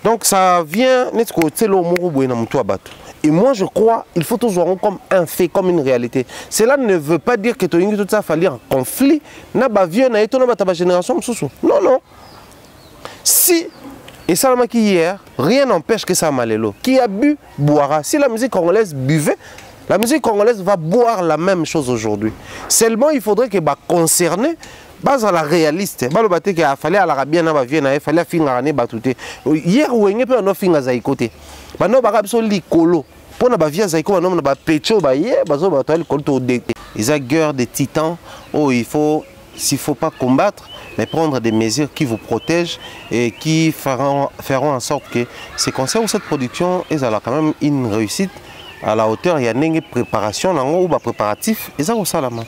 S1: Donc ça vient net ko tselo mo boye na mutu abatu. Et moi je crois il faut toujours comme un fait, comme une réalité. Cela ne veut pas dire que toyingi tout ça fallait un conflit na ba vieux na eto na ba ta génération msusu. Non non. Si et ça qui hier, rien n'empêche que ça malélo. Qui a bu, boira. Si la musique congolaise buvait, la musique congolaise va boire la même chose aujourd'hui. Seulement, il faudrait que bah concerner, base à la réaliste. Bah le baté qu'il fallait à l'Arabien, il fallait à finir l'année batouté. Hier, où est-ce qu'on a fini à zaïkoté? Bah non, bah absolument l'icolo. Pour na bavia zaïko, bah non, bah pécho, bah hier, bah zo bah toi l'icolo au dé. Ils ont guerre des titans. Oh, il faut, s'il faut pas combattre, mais prendre des mesures qui vous protègent et qui feront en sorte que ces concerts ou cette production est quand même une réussite à la hauteur. Il y a une préparation ou préparatif et ça aussi la main.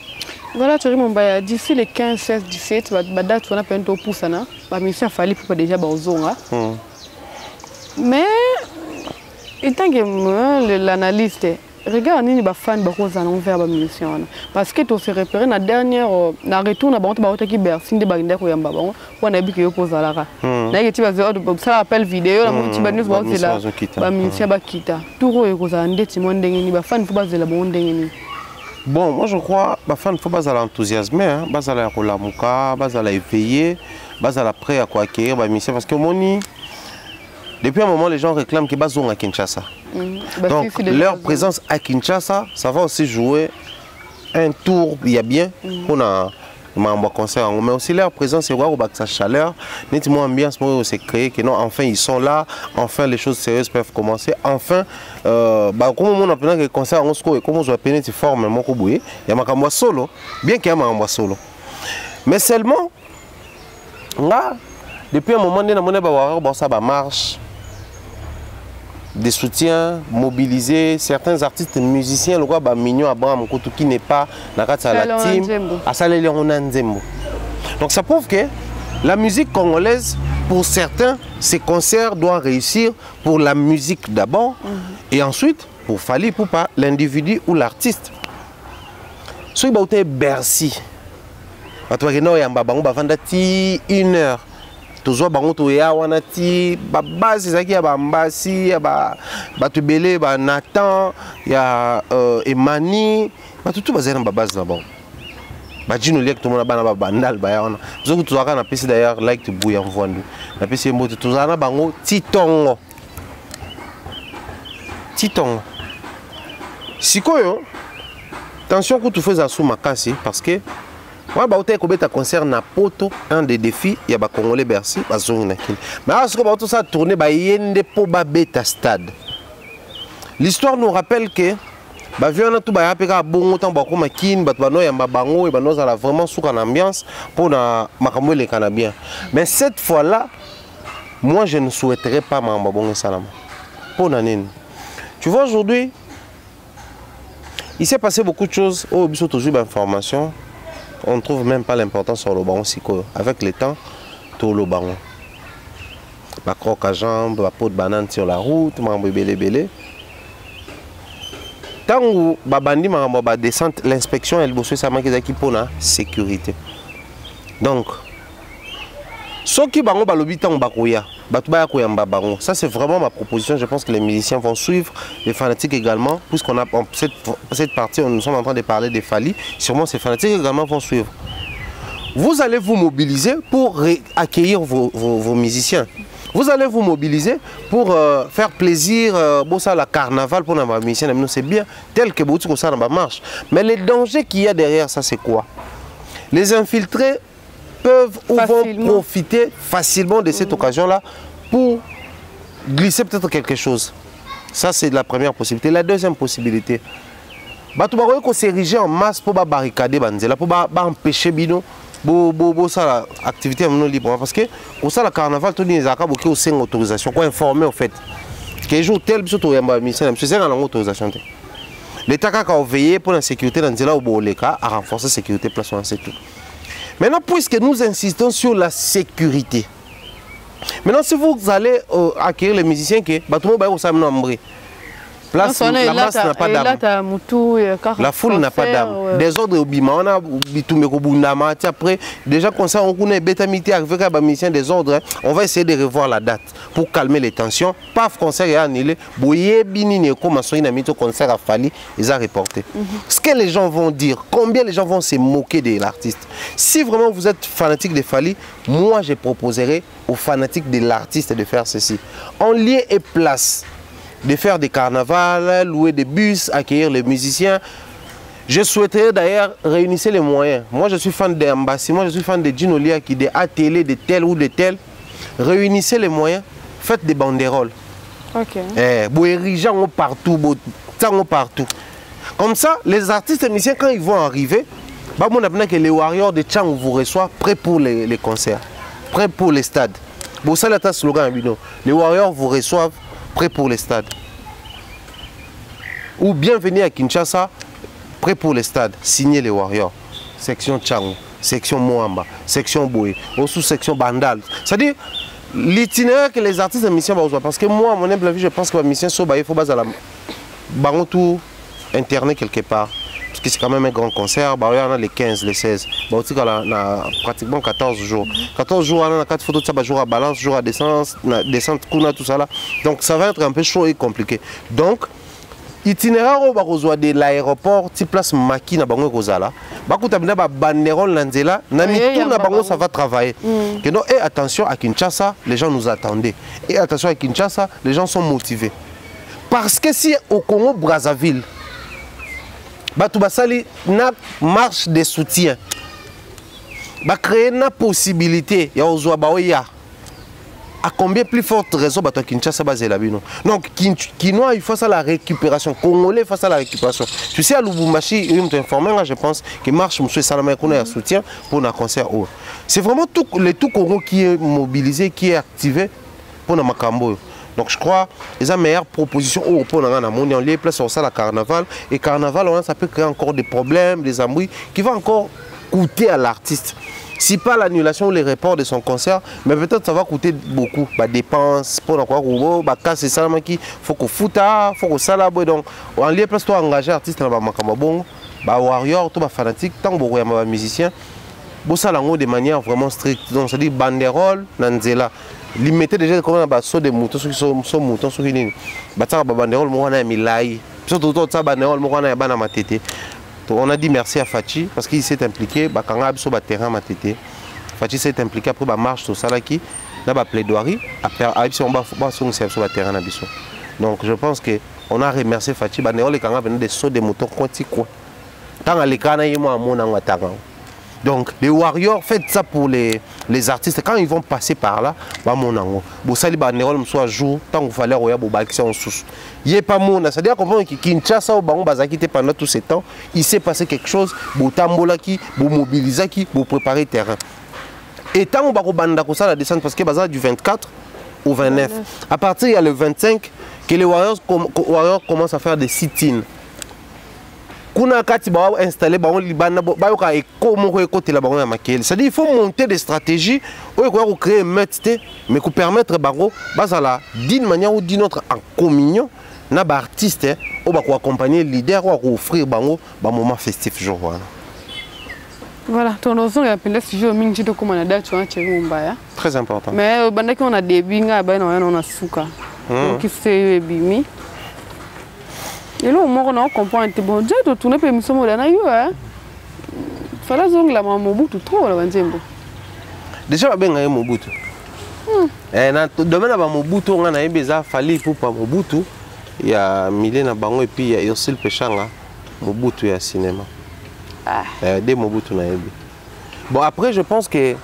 S2: Voilà, tu vois, d'ici les 15, 16, 17, date on a peine de pousser na, bah mission fallait pour déjà bazonga. Mais étant que l'analyste regarde nini ba fan ba cause en envers ba musicien parce que tu se repérer na dernière na retour na bantu ba otaki Bercy nde ba ndeko yamba bango wana biki yo cause la ka na yeti ba zo ça appel vidéo la monti ba news ba c'est ba musicien ba kita tout ro cause ndeti mo ndenge ni ba fan faut ba zela bon ndenge ni.
S1: Bon, moi je crois que les fans ne faut pas l'enthousiasmer, hein, pas la relamuka, pas la éveiller, pas la prêt à quoi acquérir, parce que depuis un moment les gens réclament qu'ils sont à Kinshasa. Donc leur présence à Kinshasa, ça va aussi jouer un tour, il y a bien pour un concert, mais aussi leur présence, c'est voir sa chaleur, nettement ambiance pour se créer que non, enfin ils sont là, enfin les choses sérieuses peuvent commencer, enfin, comme on a que le concert, comme on a appelé, c'est formellement il y a un solo, bien qu'il y ait un solo. Mais seulement, là, depuis un moment, ça marche. Des soutiens, mobiliser certains artistes musiciens, le roi Mignon Abraham qui n'est pas dans la team, à Nzembo. Donc ça prouve que la musique congolaise, pour certains, ces concerts doivent réussir pour la musique d'abord et ensuite pour Fally Ipupa, l'individu ou l'artiste. Si vous avez Bercy, vous avez une heure. Toujours bango ya wanati base zaki ya bambasi ya batubele ba Nathan ya Emani batutu bazana base na bon ba jino liek to mona bana ba bandal ba yana zoku tuzaka na pesi d'ailleurs like to buya mvandu na pesi mbote tuzana bango titongo sikoyo attention que tu fais ça sous makasi parce que moi, je un concert na poto, un des défis, il y a des Congolais Bercy, mais ce que ça tourné, il y a stade. L'histoire nous rappelle que vraiment sous une ambiance pour les Canadiens. Mais cette fois-là, moi je ne souhaiterais pas m'embabonner Salam. Pour Nanine. Tu vois, aujourd'hui, il s'est passé beaucoup de choses. Oh, il y a toujours d'informations. On ne trouve même pas l'importance sur le baron Siko. Avec le temps, tout le baron. La croque à jambes, la peau de banane sur la route, mambo belé. Tant que babandi mambo ba descente, l'inspection elle bosse ça manque d'aki pour la sécurité. Donc, ceux qui bango balobi tant bakoya, batubaya koyamba bango. Ça c'est vraiment ma proposition. Je pense que les musiciens vont suivre, les fanatiques également, puisqu'on a cette partie, nous sommes en train de parler des Fally. Sûrement ces fanatiques également vont suivre. Vous allez vous mobiliser pour accueillir vos musiciens. Vous allez vous mobiliser pour faire plaisir, la carnaval pour nos musiciens. C'est bien, tel que beaucoup ça marche. Mais les dangers qu'il y a derrière ça, c'est quoi? Les infiltrés peuvent ou vont profiter facilement de cette occasion-là pour glisser peut-être quelque chose. Ça, c'est la première possibilité. La deuxième possibilité, il s'ériger en masse pour barricader, pour empêcher Bino. Ça l'activité libre parce que au ça le carnaval tout les a beaucoup aussi une autorisation pour informer au fait que jour tel surtout il y a mission c'est une autorisation l'état a veillé pour la sécurité dans là au cas à renforcer la sécurité place c'est tout. Maintenant puisque nous insistons sur la sécurité, maintenant si vous allez acquérir les musiciens que tout le monde va au samedi place, la masse n'a pas d'âme. La foule n'a pas d'âme. Des ordres au bima, on a après déjà comme ça on connaît bétamité avec un musicien des ordres. On va essayer de revoir la date pour calmer les tensions. Paf concert est annulé. Boye binini comme un amito concert à Fally, ils ont reporté. Ce que les gens vont dire, combien les gens vont se moquer de l'artiste. Si vraiment vous êtes fanatique de Fally, moi je proposerai aux fanatiques de l'artiste de faire ceci. En lieu et place de faire des carnavals, louer des bus, accueillir les musiciens. Je souhaiterais d'ailleurs réunir les moyens. Moi je suis fan d'Ambassi, moi je suis fan de Gino Lia qui des ateliers de tel ou de tel. Réunissez les moyens, faites des banderoles.
S2: Ok.
S1: Vous érigez partout, partout. Comme ça, les artistes et musiciens quand ils vont arriver, on a que les warriors de Tchang vous reçoivent prêts pour les concerts, prêts pour les stades. Bon ça c'est le slogan. Les warriors vous reçoivent prêt pour les stades. Ou bienvenue à Kinshasa, prêt pour les stades, signer les Warriors. Section Tchang, section Moamba, section Boué, ou sous-section Bandal. C'est-à-dire l'itinéraire que les artistes et musiciens vont avoir. Parce que moi, à mon humble avis, je pense que les musiciens sont il faut baser à la tout interné quelque part. Parce que c'est quand même un grand concert, bah, il y en a les 15, les 16. Bah, aussi, on a pratiquement 14 jours. 14 jours, on a 4 photos de ça, bah, jour à balance, jour à descente, kuna, tout ça là. Donc ça va être un peu chaud et compliqué. Donc, itinéraire au barozoa de l'aéroport, ti place maki na bango kozala. Bakuta bina ba banderole nanzela, na mitou na bango ça va travailler. Que non, et attention à Kinshasa, les gens nous attendaient. Et attention à Kinshasa, les gens sont motivés. Parce que si au Congo Brazzaville, Batou Basali na marche de soutien, ba créer na possibilité ya ozoa baoya. À combien plus forte raison Batou Kinshasa basé bino. Donc Kinois il faut ça la récupération, Congolais il faut ça la récupération. Tu sais à Lubumbashi, il m'a informé je pense que marche monsieur Salama qu'on a soutien pour un concert. C'est vraiment tout le tout Congo qui est mobilisé, qui est activé pour na makambo. Donc je crois que les meilleures propositions pour on les place sur ça la carnaval et carnaval ça peut créer encore des problèmes, des embrouilles qui vont encore coûter à l'artiste. Si pas l'annulation ou les reports de son concert, mais peut-être ça va coûter beaucoup. Bah, dépenses, pour quoi, bah, c'est ça qui faut qu'on foute, faut qu'on salabe. Donc, en lieu place toi engager artiste dans le bah, warrior, tout fanatique, tant que vous musicien, vous ça de manière vraiment stricte. Donc, ça dit banderole, nanzela. Limiter déjà comme un saut de moutons, ceux qui sont moutons, ceux qui n'y bah, ça banderole, moi on a mis l'aïe. Surtout tout ça banderole, moi on a ban à ma tête. On a dit merci à Fachi parce qu'il s'est impliqué quand on a sur le terrain matete. Fachi s'est impliqué après la marche sur Salaki, dans la plaidoirie, après on va sur le terrain. Donc je pense que on a remercié Fachi quand on a venu des sauts de moutons quanti quoi. Tant les canards et moi mon angwatanga. Donc les warriors faites ça pour les artistes quand ils vont passer par là, bah mon ango. Bo sali ba nerol soit jour tant qu'il fallait roya bo ba en sous. Yé pas mon, c'est-à-dire comprendre que Kinshasa au bango bazakité pendant tout ce temps, il s'est passé quelque chose, bo tambola qui, bo mobiliser qui, bo préparer terrain. Et tant on va banda ko ça la descente parce que bazar du 24 au 29. À partir il y a le 25 que les warriors commencent à faire des sit-ins. Kuna kati ba installer ba libana ba yoka ekomo ko côté la bango ya makele. C'est-à-dire il faut monter des stratégies pour créer meute mais pour permettre bango bazala d'une manière ou d'une autre en communion na ba artiste ou ba ko accompagner leader ou offrir bango ba moment festif jour voilà.
S2: Voilà, ton notion est appelée ce jour mingi to comme on a date sur un Mumbaya.
S1: Très important.
S2: Mais bandaki on a des binga ba on a souka. Donc c'est bimi. Et là, on comprend que bon, j'ai tourné pour l'émission de la il fallait que la Mobutu trop la
S1: déjà ben a Mobutu. Et dans le domaine de Mobutu, on a déjà fallu pour pas Mobutu. Il y a Milena Bango et puis il y a Ursule Pechanga. Mobutu et cinéma. Des Mobutu na yebi. Bon après je pense que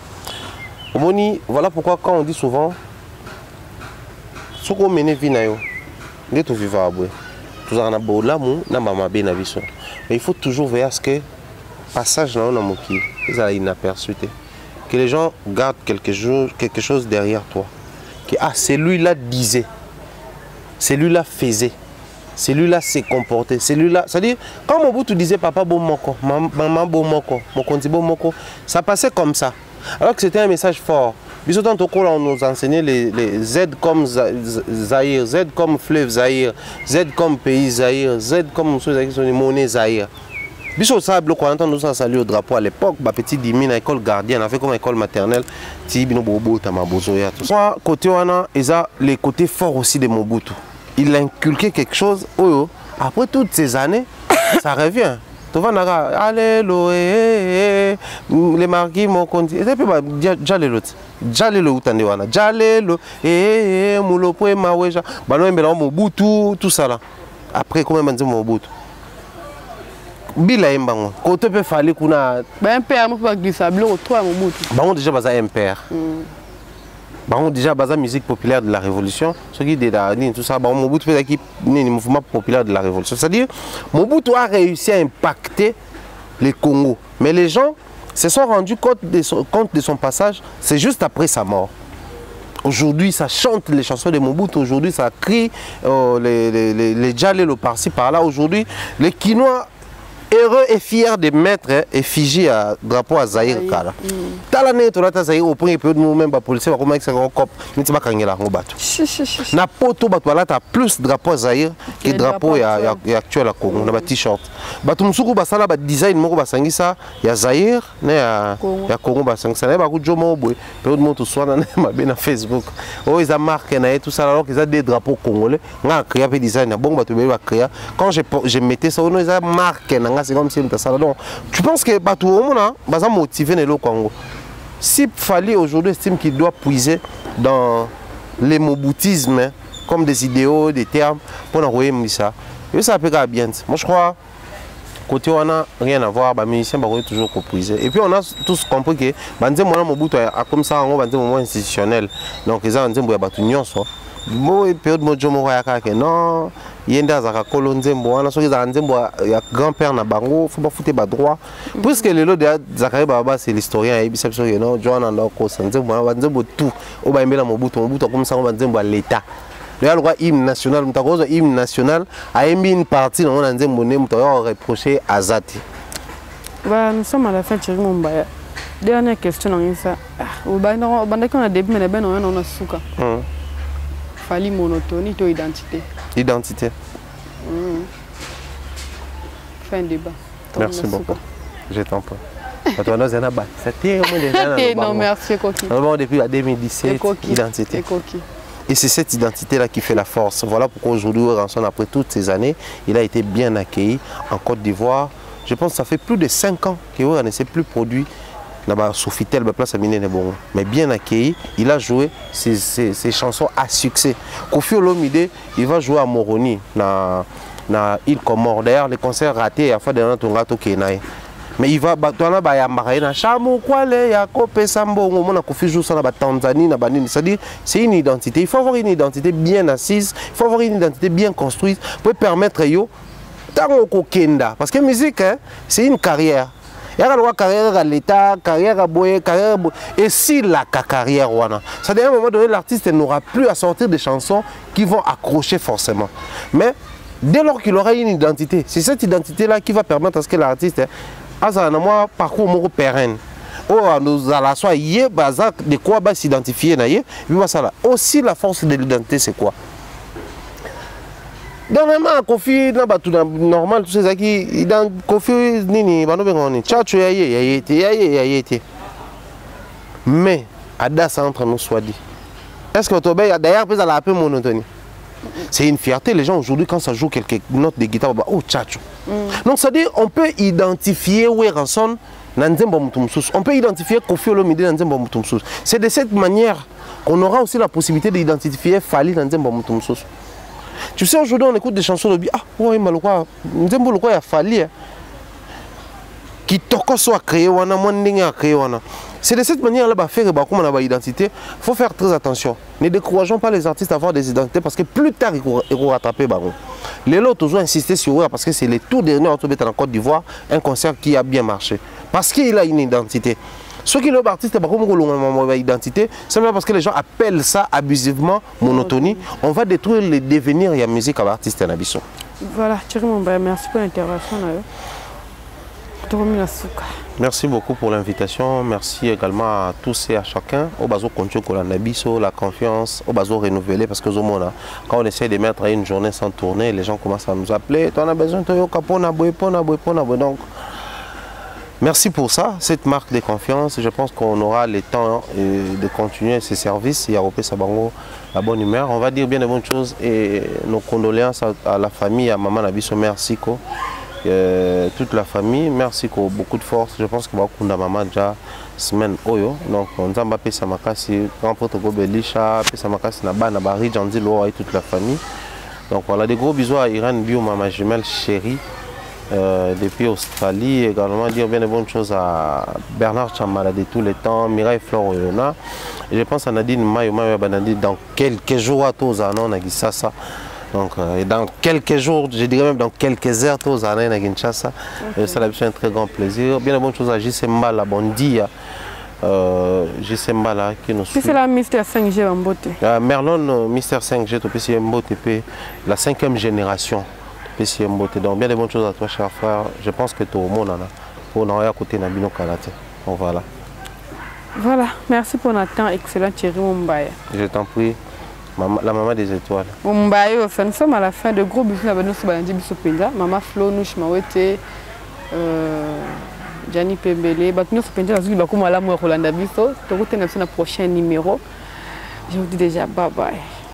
S1: voilà pourquoi quand on dit souvent ce qu'on mène vie na yo, n'est tout vivable. Mais il faut toujours veiller à ce que passage là est inaperçu. Que les gens gardent quelque chose derrière toi. Que celui-là disait, celui-là faisait, celui-là s'est comporté, celui-là. C'est-à-dire, quand Mobutu disait papa bon moko, maman bon moko, mon conti bon moko, ça passait comme ça. Alors que c'était un message fort. On nous enseignait les Z comme Zaïre, Z comme fleuve Zaïre, Z comme pays Zaïre, Z comme monnaie Zaïre. Bisous ça bloqué quand on nous a salué au drapeau à l'époque, ma petite dimi à l'école gardienne, on a fait comme école maternelle, Tibino Bobo Tamabozoya tout ça. Côté wana, ils ont les côtés forts aussi de Mobutu. Il a inculqué quelque chose. Après toutes ces années, ça revient. Alléluia, les marquis m'ont conduit. Et puis, j'allais l'autre. J'allais le Utandewana. J'allais le. Moulopoe, Maweja. Baloin, Bélan, Mobutu, tout ça là. Après, comment on dit Mobutu? Bila Mbango. Quand on peut faire qu'on a.
S2: Un père, on peut glisser à blanc, toi, Mobutu.
S1: Bango déjà, baza un père. Bango déjà, baza musique populaire de la Révolution. Ce qui est tout ça. Bango Mobutu fait l'équipe mouvement populaire de la Révolution. C'est-à-dire, Mobutu a réussi à impacter les Congo. Mais les gens se sont rendus compte de son passage, c'est juste après sa mort. Aujourd'hui, ça chante les chansons de Mobutu. Aujourd'hui, ça crie les Djalé, le par-ci, par-là. Aujourd'hui, les Kinois heureux et fier de mettre effigie à drapeau à Zaïre kala. Tala ne to lata Zaïre au point période même ba policier ba comment ça cop ni ti ba kangela ngo bato. Na poto bato lata plus drapeau à Zaïre que drapeau ya actuel à Congo na ba t-shirt. Bato musuku ba sala ba design moko ba sangisa ya Zaïre na ya Congo ba sangisa na ba ku jomo boy période moto swana na mabe na Facebook. Oh ils a marqué na tout ça alors qu'ils a des drapeaux congolais. Nga créer pe design na bon bato be ba créer. Quand je mettais ça on ils a marqué na c'est comme si donc tu penses que bato au monde baza motivé le Congo. Si fallait aujourd'hui estime qu'il doit puiser dans les moboutismes comme des idéaux, des termes pour envoyer ça. Et ça peut être bien. Moi je crois côté on a rien à voir, les musiciens vont toujours puiser. Et puis on a tous compris que banze mona mobutu a comme ça on banze moment institutionnel. Donc ils ont banze boya batu nyonso. Moi période mojo mo ya ka ke non yenda za kolo nzembo wana soki za nzembo ya grand-père na bango faut pas foutre ba droit puisque le lot de Zakari Baba c'est l'historien et bisep so non John and ko nzembo na nzembo tout o ba mbela mobutu comme ça on va nzembo à l'état le droit hymne national mutakozo hymne national a émis une partie dans nzembo ne mutayo reprocher Azati.
S2: Voilà, nous sommes à la fin de Mombaya. Dernière question dans ça. Banda qu'on a début mais ben on a souka. Fali monotonie to identité.
S1: Identité.
S2: Fin débat.
S1: Merci beaucoup. Je t'en prie.
S2: Non, merci, Koki.
S1: Depuis 2017, identité. Et c'est cette identité-là qui fait la force. Voilà pourquoi aujourd'hui, Ranson, après toutes ces années, il a été bien accueilli en Côte d'Ivoire. Je pense que ça fait plus de 5 ans qu'il ne s'est plus produit. Sofitel, place à bon, mais bien accueilli, il a joué ses chansons à succès. Kofi Olomide, il va jouer à Moroni, na île Comore. D'ailleurs, les concerts ratés, à fin de l'année, Kenaï. Mais il va c'est-à-dire c'est une identité. Il faut avoir une identité bien assise, il faut avoir une identité bien construite pour permettre yo parce que la musique, hein, c'est une carrière. Il y a une carrière à l'État, carrière à Boye, carrière à Boye. Et si la carrière, c'est-à-dire à un moment donné, l'artiste n'aura plus à sortir des chansons qui vont accrocher forcément. Mais dès lors qu'il aura une identité, c'est cette identité-là qui va permettre à ce que l'artiste ait un parcours pérenne. Nous allons soit de quoi s'identifier. Aussi la force de l'identité, c'est quoi? Dernièrement, Kofi normal, tous ces qui dans Kofi nini banobengoni tchatcho yayete. Mais Adas entre nous soit dit. Est-ce que Tobé d'ailleurs peut la peu monotonie? C'est une fierté les gens aujourd'hui quand ça joue quelques notes de guitare oh tchatcho. Donc ça dit on peut identifier Ranson Nanzembo Mutumsus. On peut identifier Kofi Olomide Nanzembo Mutumsus. C'est de cette manière qu'on aura aussi la possibilité d'identifier Fali Nanzembo Mutumsus. Tu sais, aujourd'hui, on écoute des chansons de ah, ouais, mais Nzembo, il y a fallu. Qui toko soit créé, c'est de cette manière-là, faire comme on a une identité. Il faut faire très attention. Ne décourageons pas les artistes à avoir des identités parce que plus tard, ils vont rattraper. Les lots toujours insisté sur eux parce que c'est le tout dernier en Côte d'Ivoire, un concert qui a bien marché. Parce qu'il a une identité. Ceux qui sont artistes, ils identité, c'est parce que les gens appellent ça abusivement monotonie. On va détruire le devenir de la musique à l'artiste.
S2: Voilà, merci pour l'intervention.
S1: Merci beaucoup pour l'invitation. Merci également à tous et à chacun. Au bazo continue la confiance, au bazo renouveler parce que quand on essaie de mettre une journée sans tourner, les gens commencent à nous appeler. Tu as besoin de donc. Merci pour ça, cette marque de confiance. Je pense qu'on aura le temps de continuer ces services. Il y a Opé Sabango, la bonne humeur. On va dire bien de bonnes choses et nos condoléances à la famille, à Maman Nabiso, merci toute la famille, merci beaucoup de force. Je pense que Bakunda Maman déjà semaine Oyo. Donc on a Mbappé Samakasi, Grand Protocole Belisha, Samakasi Naba, Nabari, Jandilo et toute la famille. Donc voilà, des gros bisous à Irène Bio, maman jumelle chérie. Depuis Australie, également dire bien de bonnes choses à Bernard Chamala de tous les temps, Mireille Flore Yona. Et je pense à Nadine Mayo Banadi dans quelques jours à tous on a dit ça. Donc dans quelques jours, je dirais même dans quelques heures tous on a Kinshasa. Ça a un très grand plaisir. Bien de bonnes choses à JC Mbala Bondia. JC Mbala qui nous suit.
S2: C'est la Mister 5G en beauté.
S1: Merlon Mister 5G, la 5e génération. Donc bien de bonnes choses à toi, cher frère. Je pense que tout le monde en a. Pour nous à côté Nabino Kalate. Bon voilà.
S2: Voilà, merci pour notre temps excellent Thierry Mumbaye.
S1: Je t'en prie. La maman des étoiles.
S2: Mumbaye, nous sommes à la fin de gros bisous avec nous sur Balandi Bisopenda. Maman Flo, nous Chimawete, Gianni Pembele. Nous sommes à la Rolanda Bisso. Nous sommes au prochain numéro. Je vous dis déjà bye bye.